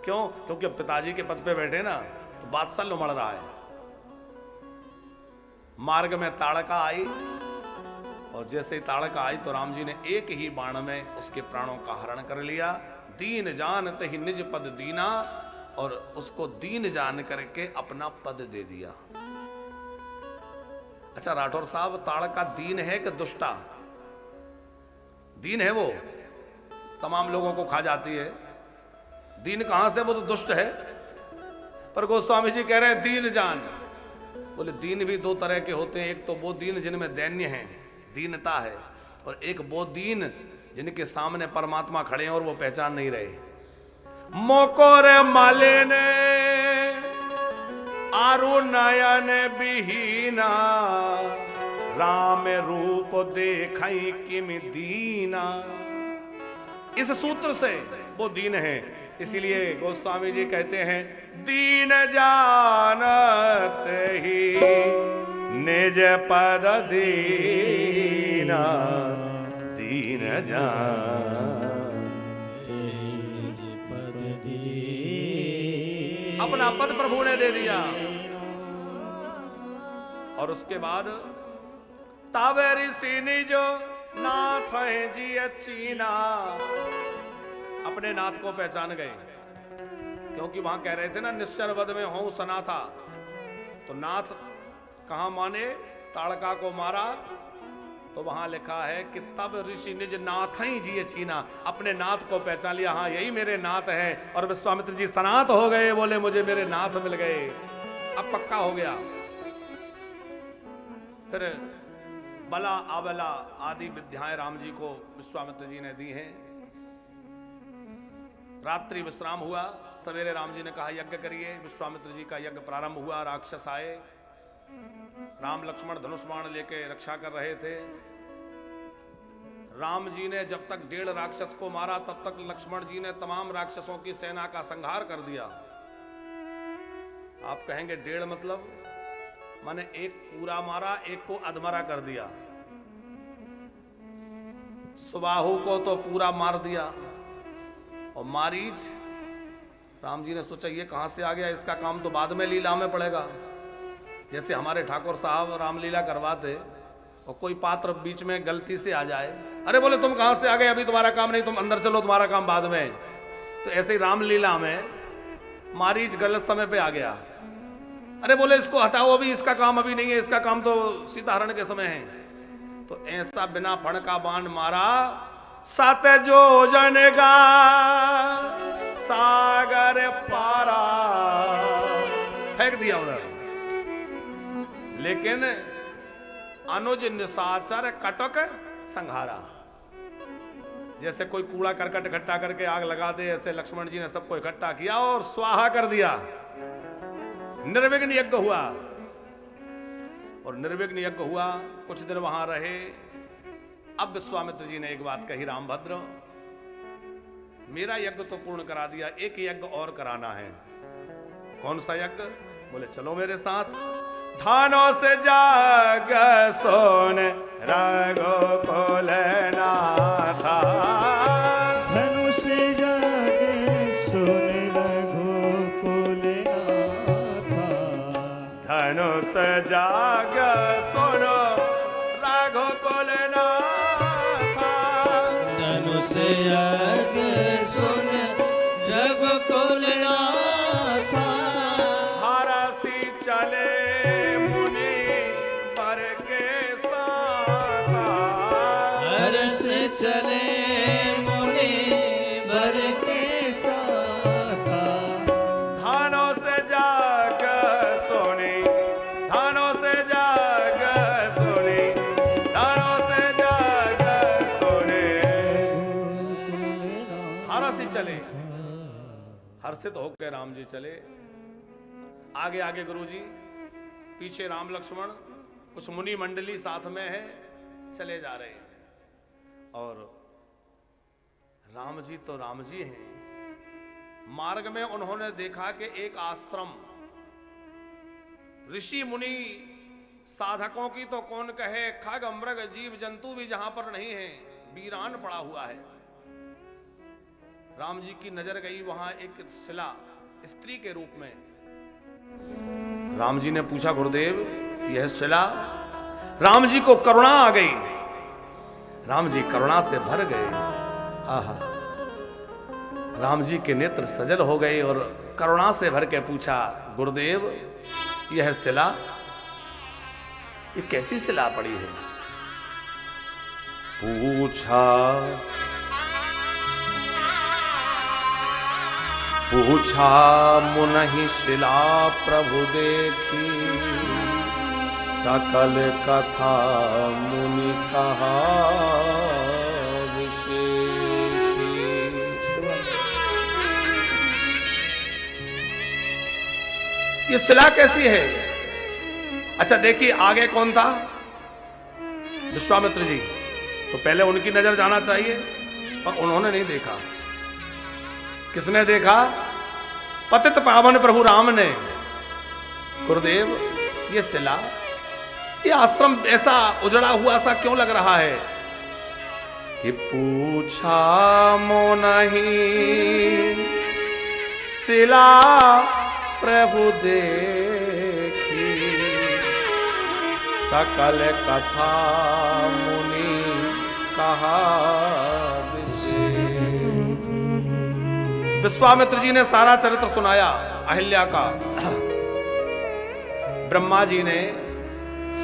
क्यों? क्योंकि अब पिताजी के पद पे बैठे ना तो बादशाह उमड़ रहा है। मार्ग में ताड़का आई और जैसे ही ताड़का आई तो राम जी ने एक ही बाण में उसके प्राणों का हरण कर लिया। दीन जानते ही निज पद दीना, और उसको दीन जान करके अपना पद दे दिया। अच्छा राठौर साहब, ताड़का दीन है कि दुष्टा? दीन है, वो तमाम लोगों को खा जाती है। दीन कहां से? वो तो दुष्ट है। पर गोस्वामी जी कह रहे हैं दीन जान। बोले दीन भी दो तरह के होते हैं, एक तो वो दीन जिनमें दैन्य है, दीनता है, और एक वो दीन जिनके सामने परमात्मा खड़े हैं और वो पहचान नहीं रहे। मोकोर माले ने आरु नयन बिहीना, राम रूप देखई किम दीना। इस सूत्र से वो दीन है। इसीलिए गोस्वामी जी कहते हैं दीन जानत ही निज पद दीना, दीन जानत निज पद अपना पद प्रभु ने दे दिया। और उसके बाद तावे ऋषि निजो नाथ है जी चीना, अपने नाथ को पहचान गए। क्योंकि वहां कह रहे थे ना निश्चर वद में हो सना था, तो नाथ कहां माने? ताड़का को मारा तो वहां लिखा है कि तब ऋषि निज नाथ ही जी चीना, अपने नाथ को पहचान लिया, हाँ यही मेरे नाथ हैं। और विश्वामित्र जी सनात हो गए, बोले मुझे मेरे नाथ मिल गए, अब पक्का हो गया। फिर बला आबला आदि विद्याएं राम जी को विश्वामित्र जी ने दी हैं। रात्रि विश्राम हुआ, सवेरे राम जी ने कहा यज्ञ करिए। विश्वामित्र जी का यज्ञ प्रारंभ हुआ। राक्षस आए, राम लक्ष्मण धनुष बाण लेके रक्षा कर रहे थे। राम जी ने जब तक 1.5 राक्षस को मारा तब तक लक्ष्मण जी ने तमाम राक्षसों की सेना का संहार कर दिया। आप कहेंगे 1.5 मतलब? माने एक पूरा मारा, एक को अधमरा कर दिया। सुबाहु को तो पूरा मार दिया और मारीच राम जी ने सोचा ये कहां से आ गया, इसका काम तो बाद में लीला में पड़ेगा। जैसे हमारे ठाकुर साहब रामलीला करवाते और कोई पात्र बीच में गलती से आ जाए, अरे बोले तुम कहां से आ गए, अभी तुम्हारा काम नहीं, तुम अंदर चलो, तुम्हारा काम बाद में। तो ऐसे ही रामलीला में मारीच गलत समय पे आ गया, अरे बोले इसको हटाओ, अभी इसका काम अभी नहीं है, इसका काम तो सीताहरण के समय है। तो ऐसा बिना फण का बाण मारा, सात जो जन का सागर पारा, फेंक दिया उधर। लेकिन अनुज निशाचर कटक संहारा, जैसे कोई कूड़ा करकट इकट्ठा करके आग लगा दे, ऐसे लक्ष्मण जी ने सबको इकट्ठा किया और स्वाहा कर दिया। निर्विघ्न यज्ञ हुआ, और निर्विघ्न यज्ञ हुआ, कुछ दिन वहां रहे। अब विश्वामित्र जी ने एक बात कही, रामभद्र मेरा यज्ञ तो पूर्ण करा दिया, एक यज्ञ और कराना है। कौन सा यज्ञ? बोले चलो मेरे साथ। धानों से जाग सोन रघुकुल नाथा, धनुष जागे सोन रघुकुल नाथा, धनुष जाग सोन रघुकुल नाथा, धनुष जागे सोन रघुकुल नाथा, हरसी चले मुनि वर के साथा, हरस चले मुनि वर के साथा, धानों से जाग सोनी, धानों से जाग सोनी, धानों से जाग सोनी, हरसी चले, हर्षित होकर राम जी चले। आगे आगे गुरुजी, पीछे राम लक्ष्मण, कुछ मुनि मंडली साथ में है, चले जा रहे हैं। और राम जी तो राम जी हैं। मार्ग में उन्होंने देखा कि एक आश्रम, ऋषि मुनि साधकों की तो कौन कहे, खग मृग जीव जंतु भी जहां पर नहीं है, वीरान पड़ा हुआ है। राम जी की नजर गई वहां एक शिला, स्त्री के रूप में। राम जी ने पूछा, गुरुदेव यह शिला? राम जी को करुणा आ गई, राम जी करुणा से भर गए। आहा, राम जी के नेत्र सजल हो गए और करुणा से भर के पूछा, गुरुदेव यह शिला, ये कैसी शिला पड़ी है? पूछा पूछा मुनहि शिला प्रभु देखी, सकल कथा मुनि कहा विशेषी। ये शिला कैसी है? अच्छा देखिए, आगे कौन था? विश्वामित्र जी। तो पहले उनकी नजर जाना चाहिए, पर उन्होंने नहीं देखा। किसने देखा? पतित पावन प्रभु राम ने। गुरुदेव ये शिला, ये आश्रम ऐसा उजड़ा हुआ सा क्यों लग रहा है? कि पूछा मोनहि शिला प्रभु देखी, सकल कथा मुनि कहा विशेषी। विश्वामित्र जी ने सारा चरित्र सुनाया अहिल्या का। ब्रह्मा जी ने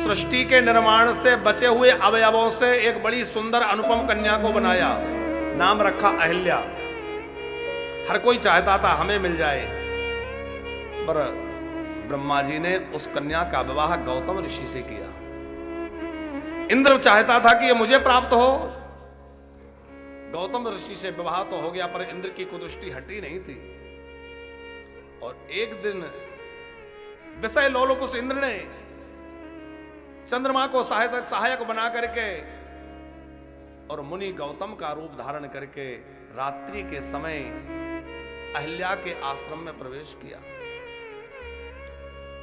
सृष्टि के निर्माण से बचे हुए अवयवों से एक बड़ी सुंदर अनुपम कन्या को बनाया, नाम रखा अहिल्या। हर कोई चाहता था हमें मिल जाए, पर ब्रह्मा जी ने उस कन्या का विवाह गौतम ऋषि से किया। इंद्र चाहता था कि ये मुझे प्राप्त हो, गौतम ऋषि से विवाह तो हो गया, पर इंद्र की कुदृष्टि हटी नहीं थी। और एक दिन विषय लोलुप उस इंद्र ने चंद्रमा को सहायक बना करके और मुनि गौतम का रूप धारण करके रात्रि के समय अहिल्या के आश्रम में प्रवेश किया।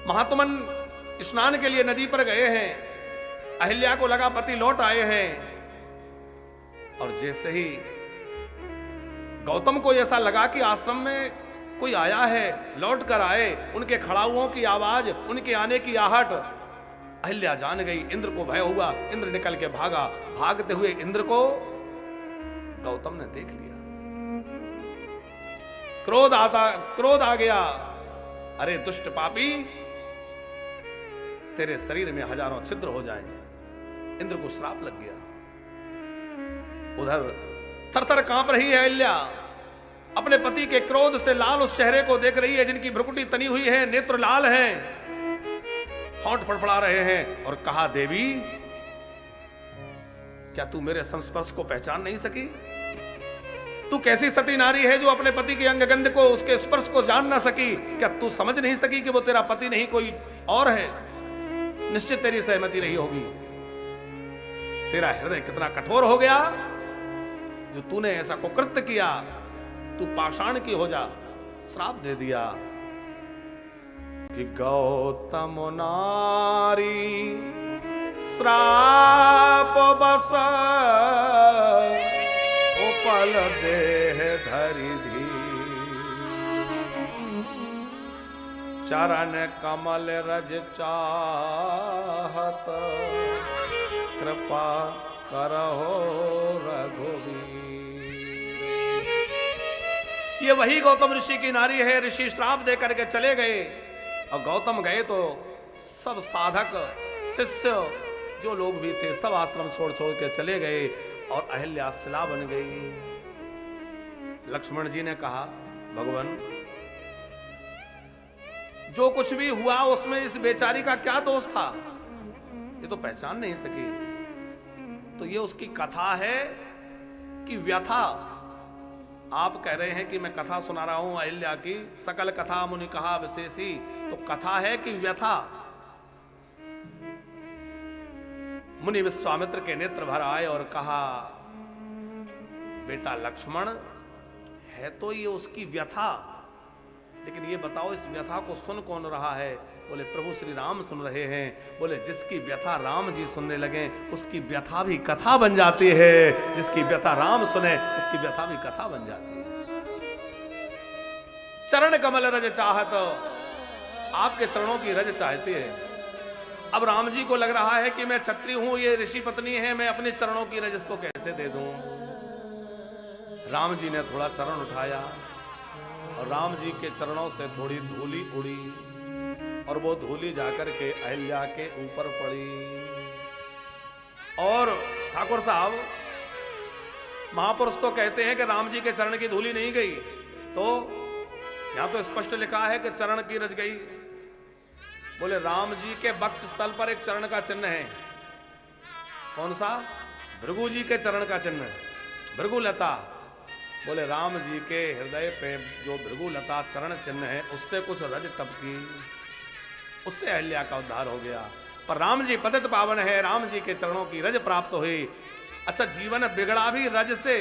महात्मन स्नान के लिए नदी पर गए हैं, अहिल्या को लगा पति लौट आए हैं, और जैसे ही गौतम को ऐसा लगा कि आश्रम में कोई आया है, लौट कर आए। उनके खड़ाउओं की आवाज, उनके आने की आहट अहिल्या जान गई। इंद्र को भय हुआ, इंद्र निकल के भागा। भागते हुए इंद्र को गौतम ने देख लिया। क्रोध आ गया। अरे दुष्ट पापी, तेरे शरीर में हजारों छिद्र हो जाएं। इंद्र को श्राप लग गया। उधर थरथर कांप रही है अहिल्या, अपने पति के क्रोध से लाल उस चेहरे को देख रही है जिनकी भ्रुकुटी तनी हुई है, नेत्र लाल हैं, होंठ फड़फड़ा रहे हैं। और कहा, देवी क्या तू मेरे संस्पर्श को पहचान नहीं सकी? तू कैसी सती नारी है जो अपने पति के अंगगंध को, उसके स्पर्श को जान ना सकी? क्या तू समझ नहीं सकी कि वो तेरा पति नहीं कोई और है? निश्चित तेरी सहमति रही होगी। तेरा हृदय कितना कठोर हो गया जो तूने ऐसा कुकृत्य किया। तू पाषाण की हो जा। श्राप दे दिया कि गौतम नारी श्राप बस उपल देह धरि धी, चरण कमल रज चाहत, कृपा करहो रघुवीर। ये वही गौतम ऋषि की नारी है। ऋषि श्राप दे करके चले गए और गौतम गए तो सब साधक शिष्य जो लोग भी थे सब आश्रम छोड़ छोड़ के चले गए और अहिल्या शिला बन गई। लक्ष्मण जी ने कहा, भगवान जो कुछ भी हुआ उसमें इस बेचारी का क्या दोष था? ये तो पहचान नहीं सकी। तो ये उसकी कथा है कि व्यथा? आप कह रहे हैं कि मैं कथा सुना रहा हूं अहिल्या की, सकल कथा मुनि कहा विशेषी। तो कथा है कि व्यथा? मुनि विश्वामित्र के नेत्र भर आए और कहा, बेटा लक्ष्मण, है तो ये उसकी व्यथा, लेकिन ये बताओ इस व्यथा को सुन कौन रहा है? बोले प्रभु श्री राम सुन रहे हैं। बोले जिसकी व्यथा राम जी सुनने लगे उसकी व्यथा भी कथा बन जाती है। जिसकी व्यथा राम सुने उसकी व्यथा भी कथा बन जाती है। चरण कमल रज चाहत, आपके चरणों की रज चाहती है। अब राम जी को लग रहा है कि मैं क्षत्रिय हूं, ये ऋषि पत्नी है, मैं अपने चरणों की रज इसको कैसे दे दूं? राम जी ने थोड़ा चरण उठाया और राम जी के चरणों से थोड़ी धूली उड़ी और वो धूली जाकर के अहिल्या के ऊपर पड़ी। और ठाकुर साहब, महापुरुष तो कहते हैं कि राम जी के चरण की धूली नहीं गई, तो यहां तो स्पष्ट लिखा है कि चरण की रज गई। बोले राम जी के वक्ष स्थल पर एक चरण का चिन्ह है। कौन सा? भृगु जी के चरण का चिन्ह, भृगुलता। बोले राम जी के हृदय पे जो भृगुलता चरण चिन्ह है उससे कुछ रज टपकी, उससे अहिल्या का उद्धार हो गया। पर राम जी पतित पावन है, राम जी के चरणों की रज प्राप्त हुई। अच्छा, जीवन बिगड़ा भी रज से।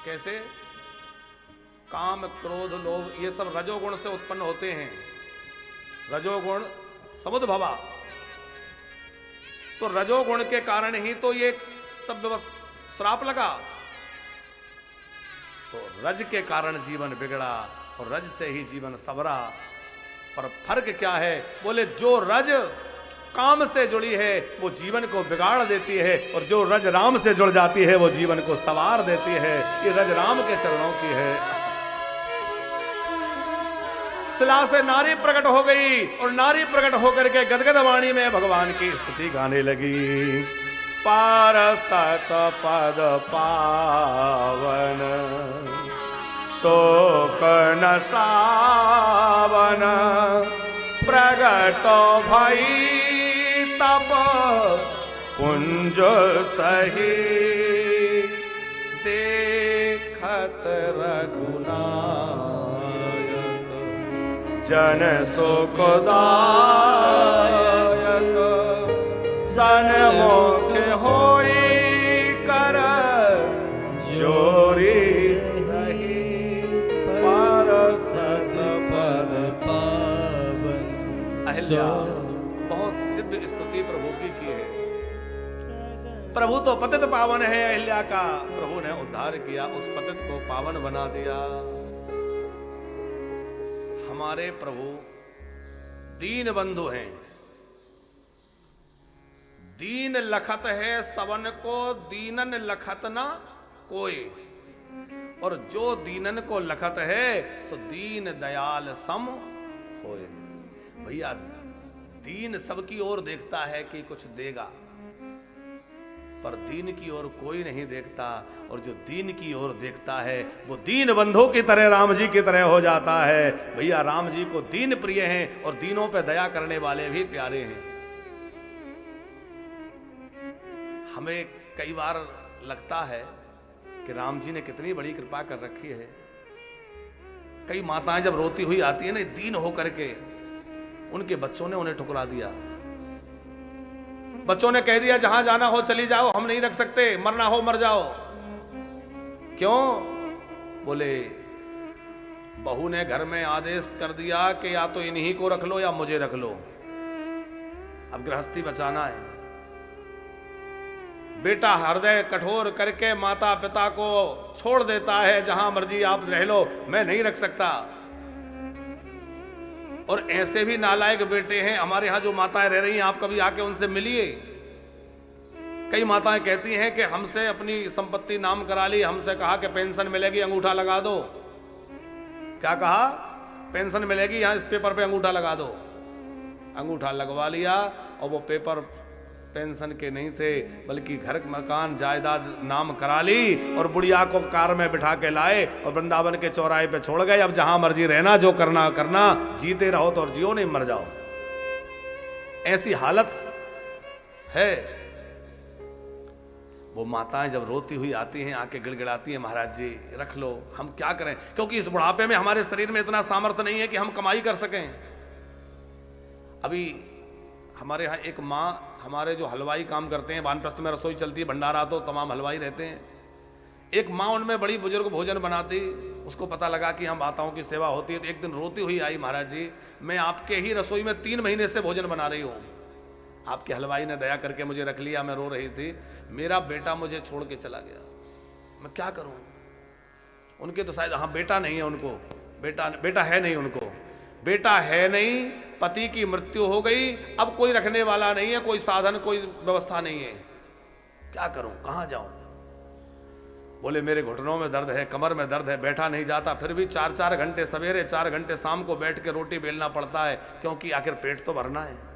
कैसे? काम, क्रोध, लोभ, ये सब रजोगुण से उत्पन्न होते हैं। रजोगुण समुद्भवा, तो रजोगुण के कारण ही तो ये सब श्राप लगा। तो रज के कारण जीवन बिगड़ा और रज से ही जीवन सबरा। पर फर्क क्या है? बोले जो रज काम से जुड़ी है वो जीवन को बिगाड़ देती है और जो रज राम से जुड़ जाती है वो जीवन को संवार देती है। ये रज राम के चरणों की है। शिला से नारी प्रकट हो गई और नारी प्रकट होकर के गदगद वाणी में भगवान की स्तुति गाने लगी। पारसत पद पावन, शोक न सावन, प्रगटो भई तब पुंज सही, देखत रघुनायक जन सुखदायक, सन्मुख होई कर जोरी रही, पारसत पद पावन। अहिल्या बहुत दिव्य स्तुति प्रभु की है। प्रभु तो पतित पावन है, अहिल्या का प्रभु ने उद्धार किया, उस पतित को पावन बना दिया। हमारे प्रभु दीन बंधु हैं। दीन लखत है सबन को, दीनन लखत ना कोई। और जो दीनन को लखत है सो दीन दयाल सम होए। भैया दीन सबकी ओर देखता है कि कुछ देगा, पर दीन की ओर कोई नहीं देखता। और जो दीन की ओर देखता है वो दीन बंधु की तरह, राम जी की तरह हो जाता है। भैया राम जी को दीन प्रिय हैं और दीनों पे दया करने वाले भी प्यारे हैं। हमें कई बार लगता है कि राम जी ने कितनी बड़ी कृपा कर रखी है। कई माताएं जब रोती हुई आती है ना, दीन होकर के, उनके बच्चों ने उन्हें ठुकरा दिया। बच्चों ने कह दिया जहां जाना हो चली जाओ, हम नहीं रख सकते, मरना हो मर जाओ। क्यों? बोले बहू ने घर में आदेश कर दिया कि या तो इन्हीं को रख लो या मुझे रख लो, अब गृहस्थी बचाना है। बेटा हृदय कठोर करके माता पिता को छोड़ देता है, जहां मर्जी आप रह लो, मैं नहीं रख सकता। और ऐसे भी नालायक बेटे हैं हमारे यहां जो माताएं रह रही हैं, आप कभी आके उनसे मिलिए। कई माताएं कहती हैं कि हमसे अपनी संपत्ति नाम करा ली, हमसे कहा कि पेंशन मिलेगी, अंगूठा लगा दो। क्या कहा? पेंशन मिलेगी, यहां इस पेपर पे अंगूठा लगा दो। अंगूठा लगवा लिया और वो पेपर पेंशन के नहीं थे, बल्कि घर मकान जायदाद नाम करा ली और बुढ़िया को कार में बिठा के लाए और वृंदावन के चौराहे पे छोड़ गए। अब जहां मर्जी रहना, जो करना करना, जीते रहो तो और जियो नहीं मर जाओ। ऐसी हालत है। वो माताएं जब रोती हुई आती हैं, आके गिड़गिड़ाती हैं, महाराज जी रख लो, हम क्या करें, क्योंकि इस बुढ़ापे में हमारे शरीर में इतना सामर्थ्य नहीं है कि हम कमाई कर सकें। अभी हमारे यहाँ एक माँ, हमारे जो हलवाई काम करते हैं, वानप्रस्थ में रसोई चलती है, भंडारा तो तमाम हलवाई रहते हैं। एक माँ उनमें बड़ी बुजुर्ग भोजन बनाती, उसको पता लगा कि हम माताओं की सेवा होती है, तो एक दिन रोती हुई आई, महाराज जी मैं आपके ही रसोई में 3 महीने से भोजन बना रही हूँ, आपके हलवाई ने दया करके मुझे रख लिया। मैं रो रही थी, मेरा बेटा मुझे छोड़ के चला गया, मैं क्या करूँ। उनके तो शायद, हाँ बेटा नहीं है उनको, बेटा है नहीं उनको, बेटा है नहीं, पति की मृत्यु हो गई, अब कोई रखने वाला नहीं है, कोई साधन, कोई व्यवस्था नहीं है, क्या करूं, कहां जाऊं। बोले मेरे घुटनों में दर्द है, कमर में दर्द है, बैठा नहीं जाता, फिर भी 4-4 घंटे सवेरे, 4 घंटे शाम को बैठ के रोटी बेलना पड़ता है, क्योंकि आखिर पेट तो भरना है।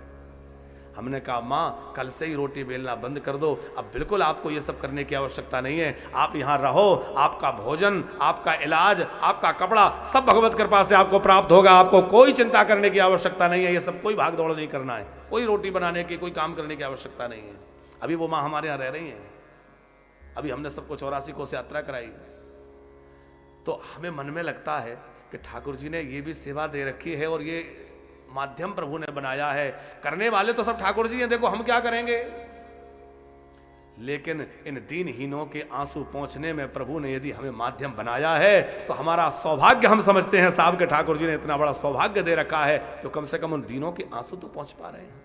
हमने कहा माँ कल से ही रोटी बेलना बंद कर दो, अब बिल्कुल आपको ये सब करने की आवश्यकता नहीं है, आप यहाँ रहो, आपका भोजन, आपका इलाज, आपका कपड़ा सब भगवत कृपा से आपको प्राप्त होगा, आपको कोई चिंता करने की आवश्यकता नहीं है, ये सब कोई भाग दौड़ नहीं करना है, कोई रोटी बनाने की, कोई काम करने की आवश्यकता नहीं है। अभी वो माँ हमारे यहाँ रह रही हैं, अभी हमने सबको 84 कोस यात्रा कराई, तो हमें मन में लगता है कि ठाकुर जी ने ये भी सेवा दे रखी है और ये माध्यम प्रभु ने बनाया है, करने वाले तो सब ठाकुर जी हैं, देखो हम क्या करेंगे। लेकिन इन दीनहीनों के आंसू पहुंचने में प्रभु ने यदि हमें माध्यम बनाया है तो हमारा सौभाग्य हम समझते हैं साहब के ठाकुर जी ने इतना बड़ा सौभाग्य दे रखा है, तो कम से कम उन दीनों के आंसू तो पहुंच पा रहे हैं।